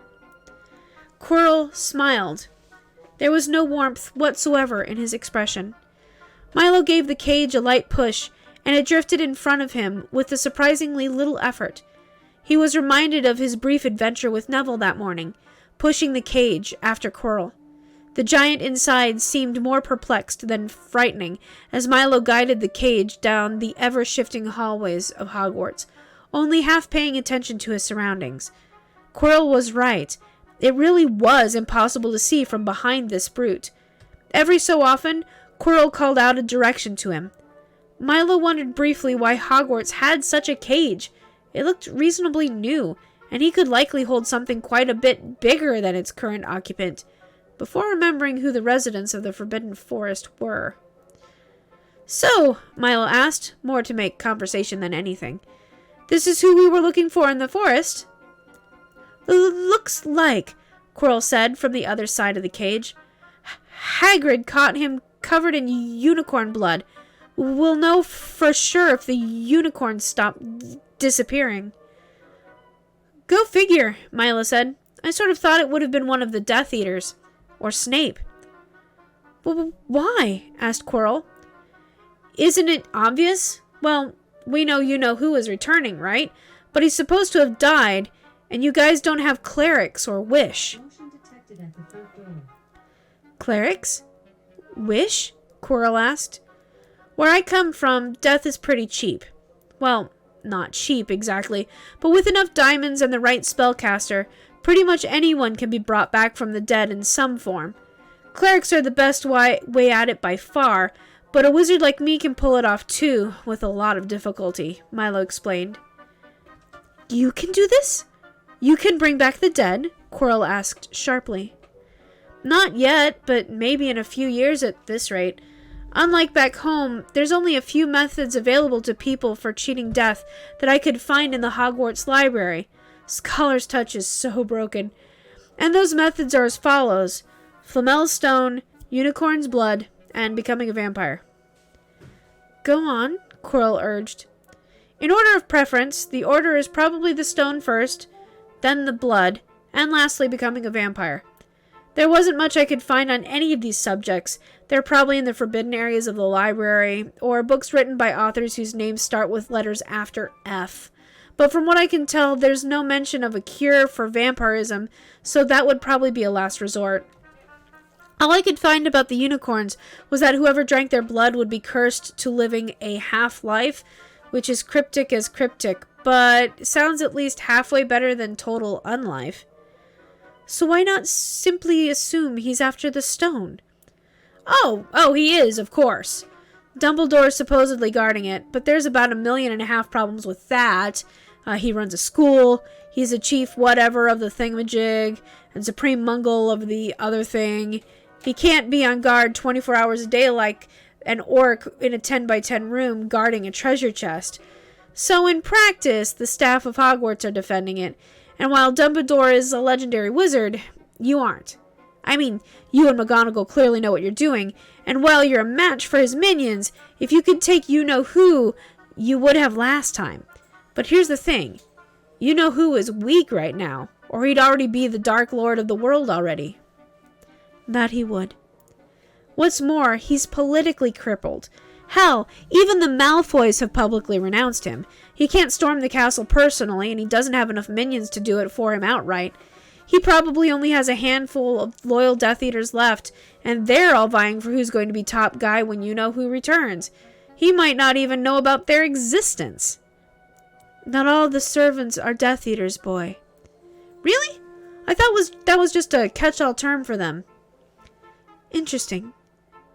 Quirrell smiled. There was no warmth whatsoever in his expression. Milo gave the cage a light push, and it drifted in front of him with a surprisingly little effort. He was reminded of his brief adventure with Nevile that morning, pushing the cage after Quirrell. The giant inside seemed more perplexed than frightening as Milo guided the cage down the ever-shifting hallways of Hogwarts, only half paying attention to his surroundings. Quirrell was right. It really was impossible to see from behind this brute. Every so often, Quirrell called out a direction to him. Milo wondered briefly why Hogwarts had such a cage. It looked reasonably new, and he could likely hold something quite a bit bigger than its current occupant, before remembering who the residents of the Forbidden Forest were. "So," Milo asked, more to make conversation than anything, "this is who we were looking for in the forest?" "Looks like," Quirrell said from the other side of the cage. "Hagrid caught him covered in unicorn blood. We'll know for sure if the unicorns stop disappearing." "Go figure," Milo said. "I sort of thought it would have been one of the Death Eaters. Or Snape." "Why?" asked Quirrell. "Isn't it obvious? Well, we know you-know-who is returning, right? But he's supposed to have died, and you guys don't have clerics or wish." Motion detected at the front door. "Clerics? Wish?" Quirrell asked. "Where I come from, death is pretty cheap. Well, not cheap exactly, but with enough diamonds and the right spellcaster, pretty much anyone can be brought back from the dead in some form. Clerics are the best way at it by far, but a wizard like me can pull it off too, with a lot of difficulty," Milo explained. "You can do this? You can bring back the dead?" Quirrell asked sharply. "Not yet, but maybe in a few years at this rate. Unlike back home, there's only a few methods available to people for cheating death that I could find in the Hogwarts library. Scholar's touch is so broken. And those methods are as follows: Flamel's Stone, Unicorn's Blood, and becoming a vampire." "Go on," Quirrell urged. "In order of preference, the order is probably the stone first, then the blood, and lastly becoming a vampire. There wasn't much I could find on any of these subjects. They're probably in the forbidden areas of the library, or books written by authors whose names start with letters after F. But from what I can tell, there's no mention of a cure for vampirism, so that would probably be a last resort. All I could find about the unicorns was that whoever drank their blood would be cursed to living a half-life, which is cryptic as cryptic, but sounds at least halfway better than total unlife. So why not simply assume he's after the stone?" Oh, he is, of course. Dumbledore's supposedly guarding it, but there's about 1.5 million problems with that. He runs a school, he's a chief whatever of the thingamajig, and supreme mungle of the other thing. He can't be on guard 24 hours a day like an orc in a 10-by-10 room guarding a treasure chest. So in practice, the staff of Hogwarts are defending it, and while Dumbledore is a legendary wizard, you aren't. I mean, you and McGonagall clearly know what you're doing, and while you're a match for his minions, if you could take you-know-who, you would have last time. But here's the thing. You-know-who is weak right now, or he'd already be the Dark Lord of the world already. That he would. What's more, he's politically crippled. Hell, even the Malfoys have publicly renounced him. He can't storm the castle personally, and he doesn't have enough minions to do it for him outright. He probably only has a handful of loyal Death Eaters left, and they're all vying for who's going to be top guy when you-know-who returns. He might not even know about their existence. Not all the servants are Death Eaters, boy. Really? I thought that was just a catch-all term for them. Interesting.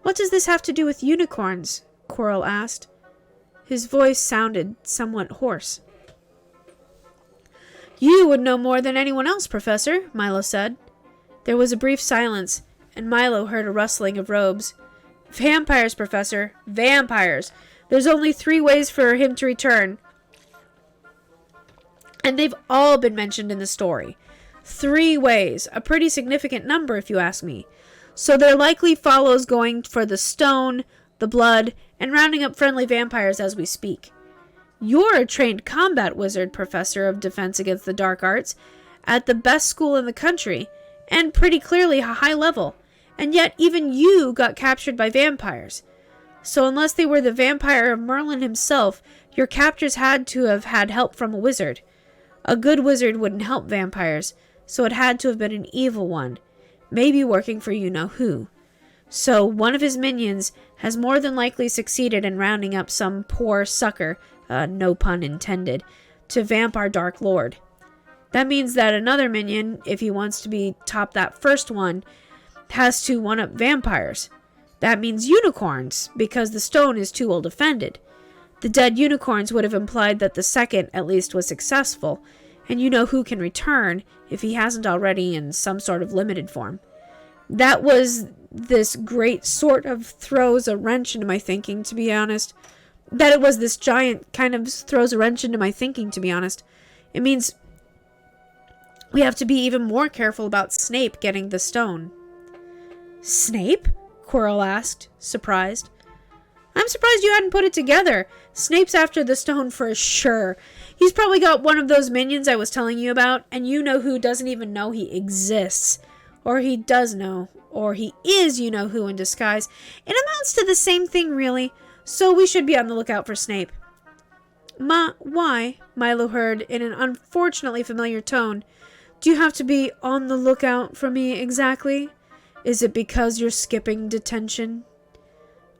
What does this have to do with unicorns? Quirrell asked. His voice sounded somewhat hoarse. You would know more than anyone else, Professor, Milo said. There was a brief silence, and Milo heard a rustling of robes. Vampires, Professor. Vampires. There's only 3 ways for him to return. And they've all been mentioned in the story. 3 ways. A pretty significant number, if you ask me. So there likely follows going for the stone, the blood, and rounding up friendly vampires as we speak. You're a trained combat wizard, Professor of Defense Against the Dark Arts, at the best school in the country, and pretty clearly a high level. And yet even you got captured by vampires. So unless they were the vampire of Merlin himself, your captors had to have had help from a wizard. A good wizard wouldn't help vampires, so it had to have been an evil one, maybe working for you-know-who. So one of his minions has more than likely succeeded in rounding up some poor sucker, no pun intended, to vamp our Dark Lord. That means that another minion, if he wants to be top that first one, has to one-up vampires. That means unicorns, because the stone is too old offended. The dead unicorns would have implied that the second, at least, was successful, and you-know-who can return, if he hasn't already in some sort of limited form. That was this great sort of throws a wrench into my thinking, to be honest. That it was this giant kind of throws a wrench into my thinking, to be honest. It means we have to be even more careful about Snape getting the stone. Snape? Quirrell asked, surprised. I'm surprised you hadn't put it together. Snape's after the stone for sure. He's probably got one of those minions I was telling you about, and you-know-who doesn't even know he exists. Or he does know. Or he is you-know-who in disguise. It amounts to the same thing, really. So we should be on the lookout for Snape. Why? Milo heard in an unfortunately familiar tone. Do you have to be on the lookout for me exactly? Is it because you're skipping detention?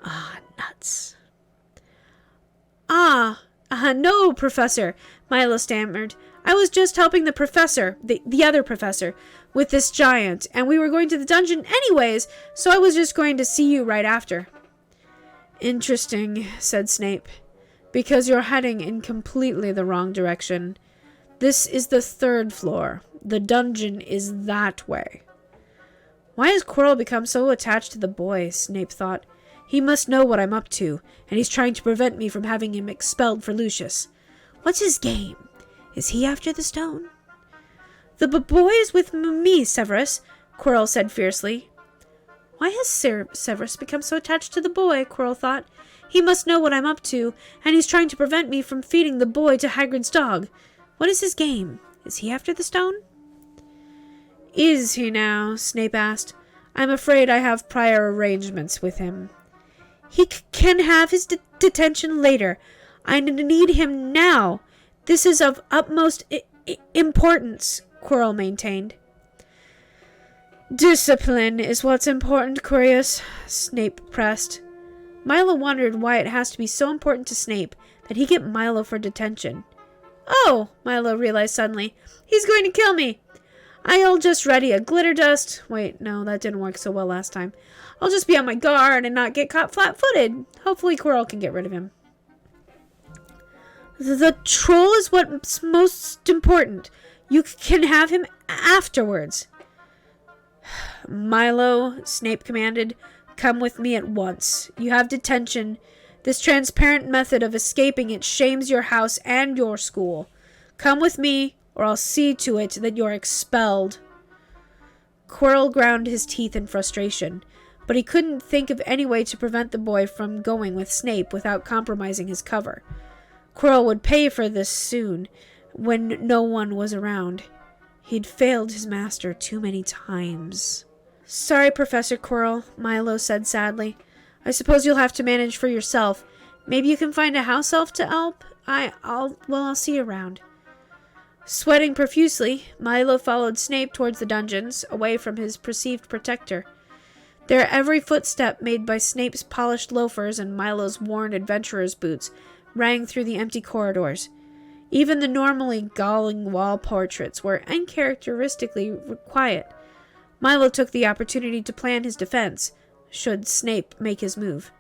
Ah, nuts. No, Professor, Milo stammered. I was just helping the professor, the other professor, with this giant, and we were going to the dungeon anyways, so I was just going to see you right after. Interesting, said Snape, because you're heading in completely the wrong direction. This is the 3rd floor. The dungeon is that way. Why has Quirrell become so attached to the boy? Snape thought. He must know what I'm up to, and he's trying to prevent me from having him expelled for Lucius. What's his game? Is he after the stone? The boy is with me, Severus, Quirrell said fiercely. Why has Severus become so attached to the boy? Quirrell thought. He must know what I'm up to, and he's trying to prevent me from feeding the boy to Hagrid's dog. What is his game? Is he after the stone? Is he now? Snape asked. I'm afraid I have prior arrangements with him. He can have his detention later. I need him now. This is of utmost importance, Quirrell maintained. Discipline is what's important, Curious, Snape pressed. Milo wondered why it has to be so important to Snape that he get Milo for detention. Oh, Milo realized suddenly. He's going to kill me. I'll just ready a glitter dust. Wait, no, that didn't work so well last time. I'll just be on my guard and not get caught flat-footed. Hopefully Quirrell can get rid of him. The troll is what's most important. You can have him afterwards. Milo, Snape commanded, come with me at once. You have detention. This transparent method of escaping it shames your house and your school. Come with me, or I'll see to it that you're expelled. Quirrell ground his teeth in frustration, but he couldn't think of any way to prevent the boy from going with Snape without compromising his cover. Quirrell would pay for this soon, when no one was around. He'd failed his master too many times. Sorry, Professor Quirrell, Milo said sadly. I suppose you'll have to manage for yourself. Maybe you can find a house elf to help? I'll see you around. Sweating profusely, Milo followed Snape towards the dungeons, away from his perceived protector. Their every footstep made by Snape's polished loafers and Milo's worn adventurer's boots rang through the empty corridors. Even the normally galling wall portraits were uncharacteristically quiet. Milo took the opportunity to plan his defense, should Snape make his move.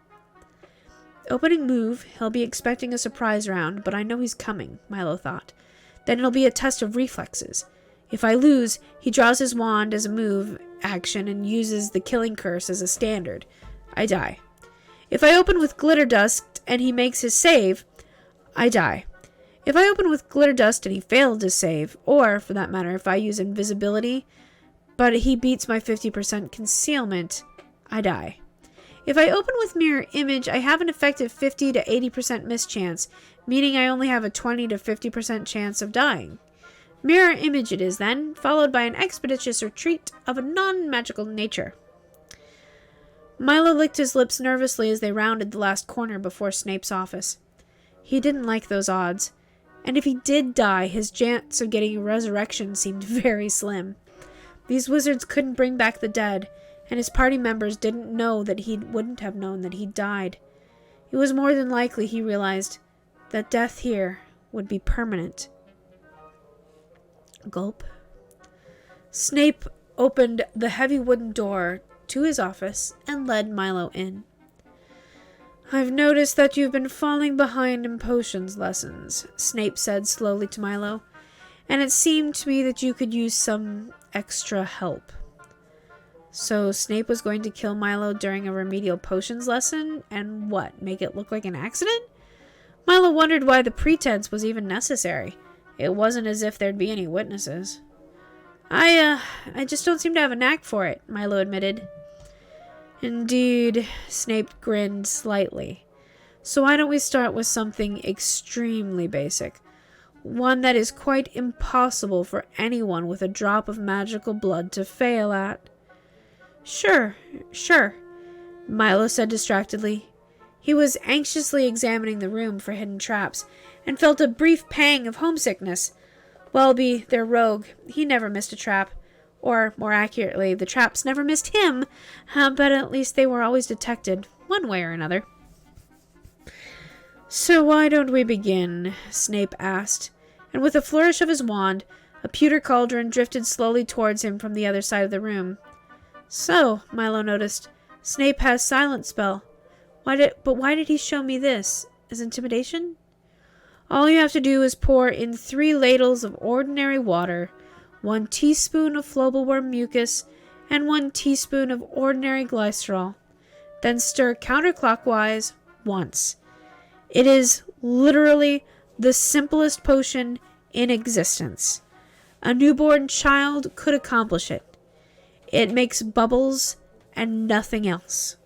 Opening move, he'll be expecting a surprise round, but I know he's coming, Milo thought. Then it'll be a test of reflexes. If I lose, he draws his wand as a move action and uses the killing curse as a standard. I die. If I open with glitter dust and he makes his save, I die. If I open with glitter dust and he failed to save, or, for that matter, if I use invisibility, but he beats my 50% concealment, I die. If I open with mirror image, I have an effective 50 to 80% mischance, meaning I only have a 20 to 50% chance of dying. Mirror image it is then, followed by an expeditious retreat of a non-magical nature. Milo licked his lips nervously as they rounded the last corner before Snape's office. He didn't like those odds, and if he did die, his chance of getting a resurrection seemed very slim. These wizards couldn't bring back the dead, and his party members didn't know that he wouldn't have known that he'd died. It was more than likely, he realized, that death here would be permanent. Gulp. Snape opened the heavy wooden door to his office and led Milo in. "I've noticed that you've been falling behind in potions lessons," Snape said slowly to Milo, "and it seemed to me that you could use some extra help." So Snape was going to kill Milo during a remedial potions lesson and what, make it look like an accident? Milo wondered why the pretense was even necessary. It wasn't as if there'd be any witnesses. I just don't seem to have a knack for it," Milo admitted. "Indeed," Snape grinned slightly. "So why don't we start with something extremely basic? One that is quite impossible for anyone with a drop of magical blood to fail at." Sure, Milo said distractedly. He was anxiously examining the room for hidden traps, and felt a brief pang of homesickness. Welby, their rogue, he never missed a trap. Or, more accurately, the traps never missed him, but at least they were always detected, one way or another. "So why don't we begin?" Snape asked, and with a flourish of his wand, a pewter cauldron drifted slowly towards him from the other side of the room. "So," Milo noticed, "Snape has silent spell. Why did he show me this? As intimidation?" "All you have to do is pour in 3 ladles of ordinary water, 1 teaspoon of flobelworm mucus, and 1 teaspoon of ordinary glycerol. Then stir counterclockwise once. It is literally the simplest potion in existence. A newborn child could accomplish it. It makes bubbles and nothing else."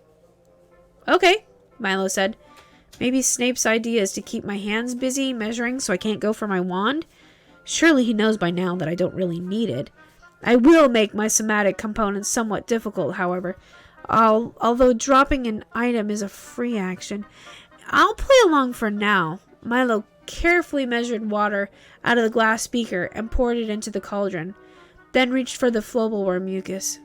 "Okay," Milo said. "Maybe Snape's idea is to keep my hands busy measuring so I can't go for my wand? Surely he knows by now that I don't really need it. I will make my somatic components somewhat difficult, however. Although dropping an item is a free action. I'll play along for now." Milo carefully measured water out of the glass beaker and poured it into the cauldron, then reached for the flobelworm mucus.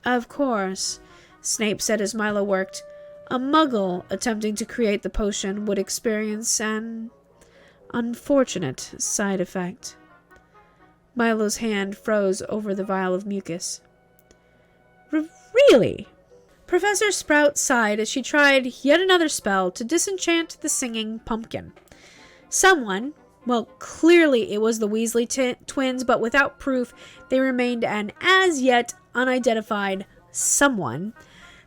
"Of course," Snape said as Milo worked, "a muggle attempting to create the potion would experience an unfortunate side effect." Milo's hand froze over the vial of mucus. "Really?" Professor Sprout sighed as she tried yet another spell to disenchant the singing pumpkin. Someone, well, clearly it was the Weasley twins, but without proof they remained an as-yet unidentified someone,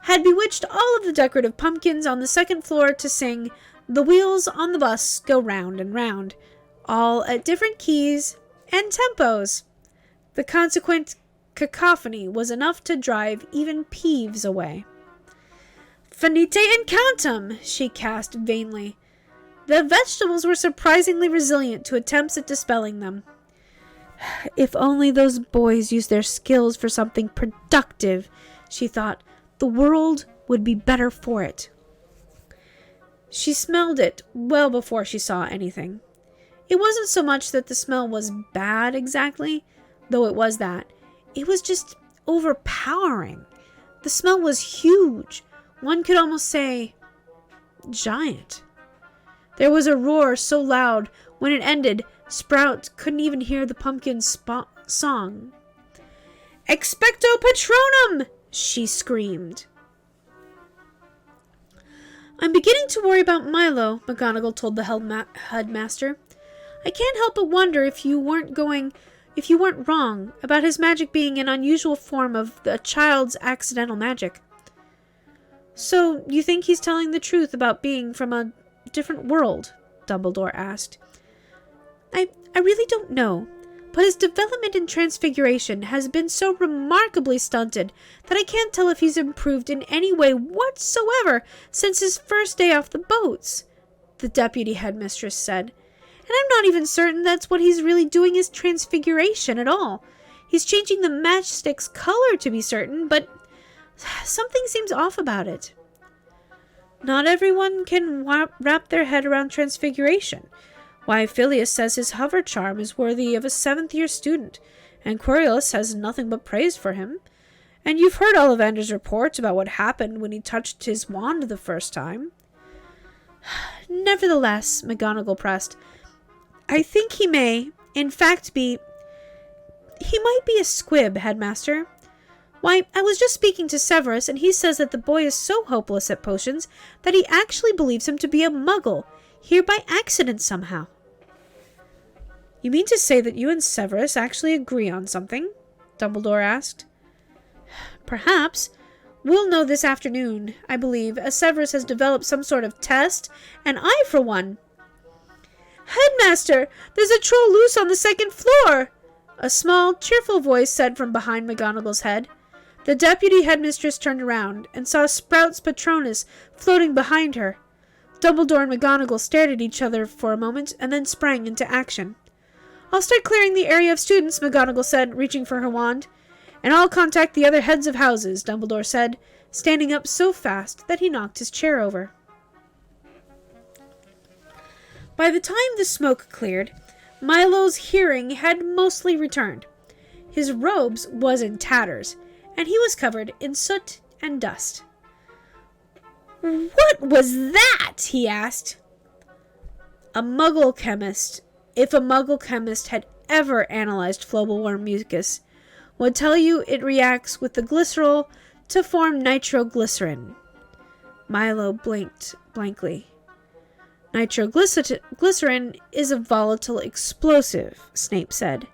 had bewitched all of the decorative pumpkins on the second floor to sing "The Wheels on the Bus Go Round and Round," all at different keys and tempos. The consequent cacophony was enough to drive even Peeves away. "Finite incantum," she cast vainly. The vegetables were surprisingly resilient to attempts at dispelling them. "If only those boys used their skills for something productive," she thought, "the world would be better for it." She smelled it well before she saw anything. It wasn't so much that the smell was bad exactly, though it was that. It was just overpowering. The smell was huge. One could almost say giant. There was a roar so loud, when it ended, Sprout couldn't even hear the pumpkin's song. "Expecto Patronum!" she screamed. "I'm beginning to worry about Milo," McGonagall told the headmaster. "I can't help but wonder if you weren't wrong about his magic being an unusual form of a child's accidental magic." "So, you think he's telling the truth about being from a different world?" Dumbledore asked. I really don't know, but his development in transfiguration has been so remarkably stunted that I can't tell if he's improved in any way whatsoever since his first day off the boats," the deputy headmistress said. "And I'm not even certain that's what he's really doing is transfiguration at all. He's changing the matchstick's color to be certain, but Something seems off about it. Not everyone can wrap their head around transfiguration. Why, Phileas says his hover charm is worthy of a 7th-year student, and Quirrellus has nothing but praise for him. And you've heard Ollivander's report about what happened when he touched his wand the first time. Nevertheless, McGonagall pressed, I think he may, in fact, he might be a squib, headmaster. Why, I was just speaking to Severus, and he says that the boy is so hopeless at potions that he actually believes him to be a muggle, here by accident somehow. You mean to say that you and Severus actually agree on something? Dumbledore asked. Perhaps. We'll know this afternoon, I believe, as Severus has developed some sort of test, and I, for one. Headmaster, there's a troll loose on the 2nd floor! A small, cheerful voice said from behind McGonagall's head. The deputy headmistress turned around and saw Sprout's Patronus floating behind her. Dumbledore and McGonagall stared at each other for a moment and then sprang into action. I'll start clearing the area of students, McGonagall said, reaching for her wand. And I'll contact the other heads of houses, Dumbledore said, standing up so fast that he knocked his chair over. By the time the smoke cleared, Milo's hearing had mostly returned. His robes was in tatters, and he was covered in soot and dust. What was that? He asked. A muggle chemist, if a muggle chemist had ever analyzed flowable mucus, would tell you it reacts with the glycerol to form nitroglycerin. Milo blinked blankly. Nitroglycerin is a volatile explosive, Snape said.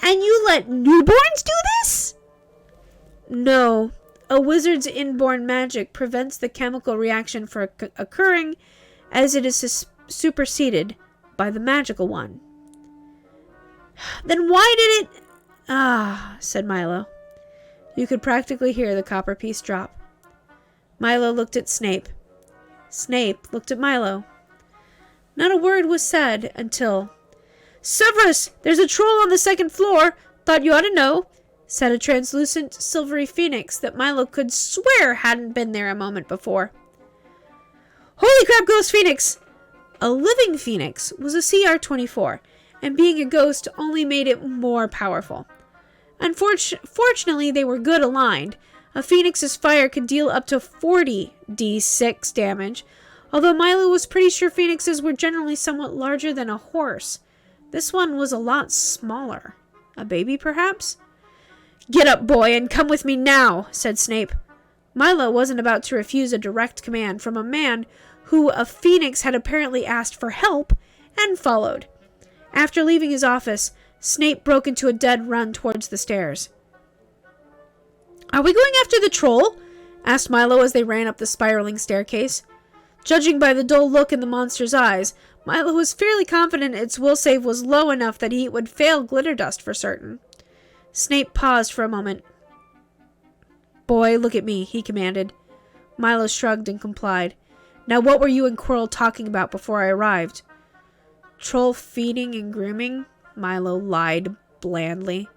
And you let newborns do this? No. A wizard's inborn magic prevents the chemical reaction from occurring as it is superseded by the magical one. Then why did it... Ah, said Milo. You could practically hear the copper piece drop. Milo looked at Snape. Snape looked at Milo. Not a word was said until... Severus! There's a troll on the 2nd floor! Thought you ought to know, said a translucent, silvery phoenix that Milo could swear hadn't been there a moment before. Holy crap, ghost phoenix! A living phoenix was a CR-24, and being a ghost only made it more powerful. Fortunately, they were good aligned. A phoenix's fire could deal up to 40 d6 damage, although Milo was pretty sure phoenixes were generally somewhat larger than a horse. This one was a lot smaller. A baby, perhaps? Get up, boy, and come with me now, said Snape. Milo wasn't about to refuse a direct command from a man who a phoenix had apparently asked for help and followed. After leaving his office, Snape broke into a dead run towards the stairs. Are we going after the troll? Asked Milo as they ran up the spiraling staircase. Judging by the dull look in the monster's eyes, Milo was fairly confident its will save was low enough that he would fail Glitterdust for certain. Snape paused for a moment. Boy, look at me, he commanded. Milo shrugged and complied. Now what were you and Quirrell talking about before I arrived? Troll feeding and grooming? Milo lied blandly.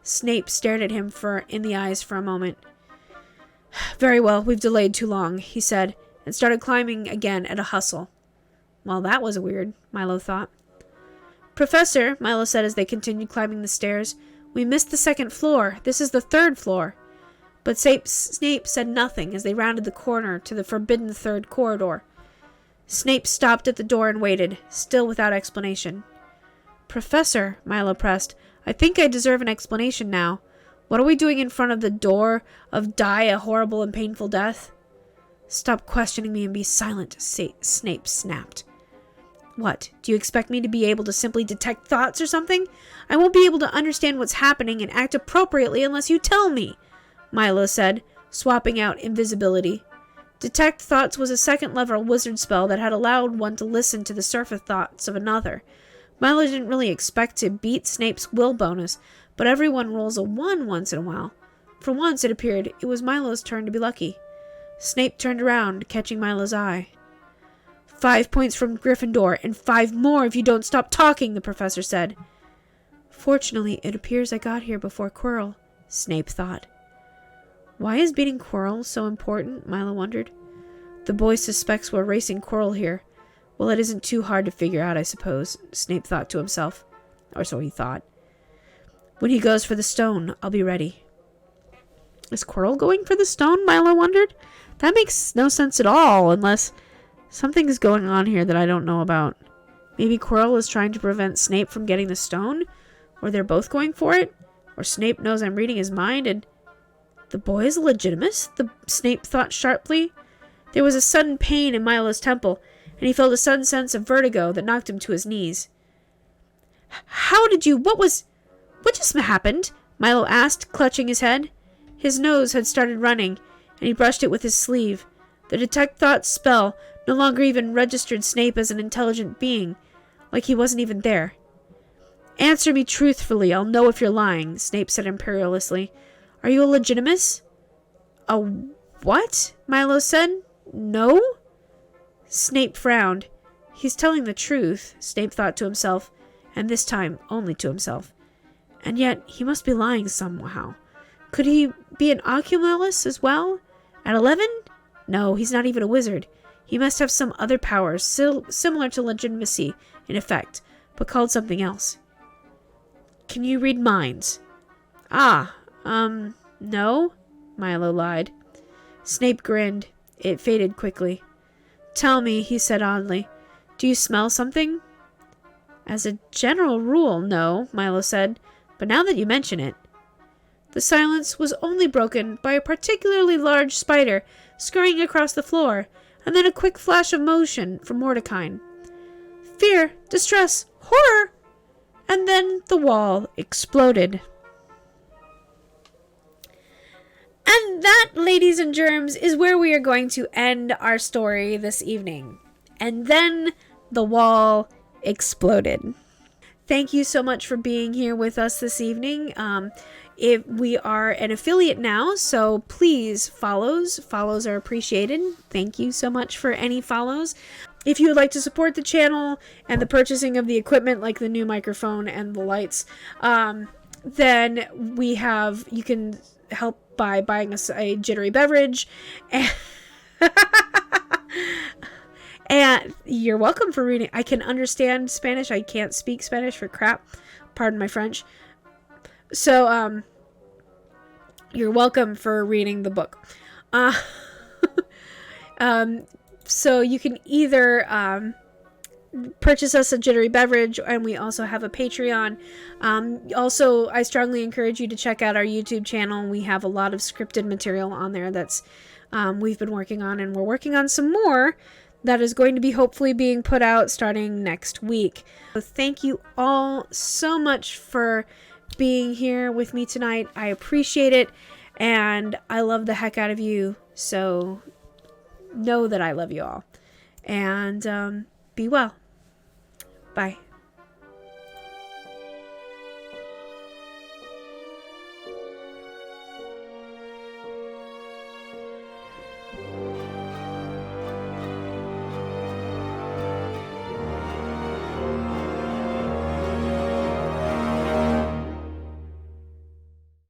Snape stared at him in the eyes for a moment. Very well, we've delayed too long, he said, and started climbing again at a hustle. Well, that was weird, Milo thought. Professor, Milo said as they continued climbing the stairs, we missed the 2nd floor. This is the 3rd floor. But Snape said nothing as they rounded the corner to the forbidden 3rd corridor. Snape stopped at the door and waited, still without explanation. Professor, Milo pressed, I think I deserve an explanation now. What are we doing in front of the door of die a horrible and painful death? Stop questioning me and be silent, Snape snapped. What, do you expect me to be able to simply detect thoughts or something? I won't be able to understand what's happening and act appropriately unless you tell me, Milo said, swapping out invisibility. Detect thoughts was a 2nd-level wizard spell that had allowed one to listen to the surface thoughts of another. Milo didn't really expect to beat Snape's will bonus, but everyone rolls a 1 once in a while. For once, it appeared, it was Milo's turn to be lucky. Snape turned around, catching Milo's eye. 5 points from Gryffindor, and 5 more if you don't stop talking, the professor said. Fortunately, it appears I got here before Quirrell, Snape thought. Why is beating Quirrell so important? Milo wondered. The boy suspects we're racing Quirrell here. Well, it isn't too hard to figure out, I suppose, Snape thought to himself. Or so he thought. When he goes for the stone, I'll be ready. Is Quirrell going for the stone? Milo wondered. That makes no sense at all, unless something's going on here that I don't know about. Maybe Quirrell is trying to prevent Snape from getting the stone? Or they're both going for it? Or Snape knows I'm reading his mind and... The boy is a Legitimus? Snape thought sharply. There was a sudden pain in Milo's temple, and he felt a sudden sense of vertigo that knocked him to his knees. How did you... What just happened? Milo asked, clutching his head. His nose had started running, and he brushed it with his sleeve. The detect thought spell no longer even registered Snape as an intelligent being, like he wasn't even there. Answer me truthfully, I'll know if you're lying, Snape said imperiously. Are you a Legitimus? A what? Milo said. No? Snape frowned. He's telling the truth, Snape thought to himself, and this time only to himself. And yet, he must be lying somehow. Could he be an Oculus as well? At 11? No, he's not even a wizard. He must have some other powers, similar to legitimacy, in effect, but called something else. Can you read minds? No, Milo lied. Snape grinned. It faded quickly. Tell me, he said oddly, do you smell something? As a general rule, no, Milo said, but now that you mention it. The silence was only broken by a particularly large spider scurrying across the floor, and then a quick flash of motion from Mordecai. Fear, distress, horror! And then the wall exploded. And that, ladies and germs, is where we are going to end our story this evening. And then the wall exploded. Thank you so much for being here with us this evening. If we are an affiliate now, so please follows are appreciated. Thank you so much for any follows. If you would like to support the channel and the purchasing of the equipment like the new microphone and the lights, then you can help by buying us a jittery beverage. And you're welcome for reading. I can understand Spanish. I can't speak Spanish for crap. Pardon my French. So, you're welcome for reading the book. So you can either purchase us a jittery beverage, and we also have a Patreon. Also, I strongly encourage you to check out our YouTube channel. We have a lot of scripted material on there that's we've been working on, and we're working on some more that is going to be hopefully being put out starting next week. So thank you all so much for being here with me tonight. I appreciate it, and I love the heck out of you. So know that I love you all, and be well. Bye.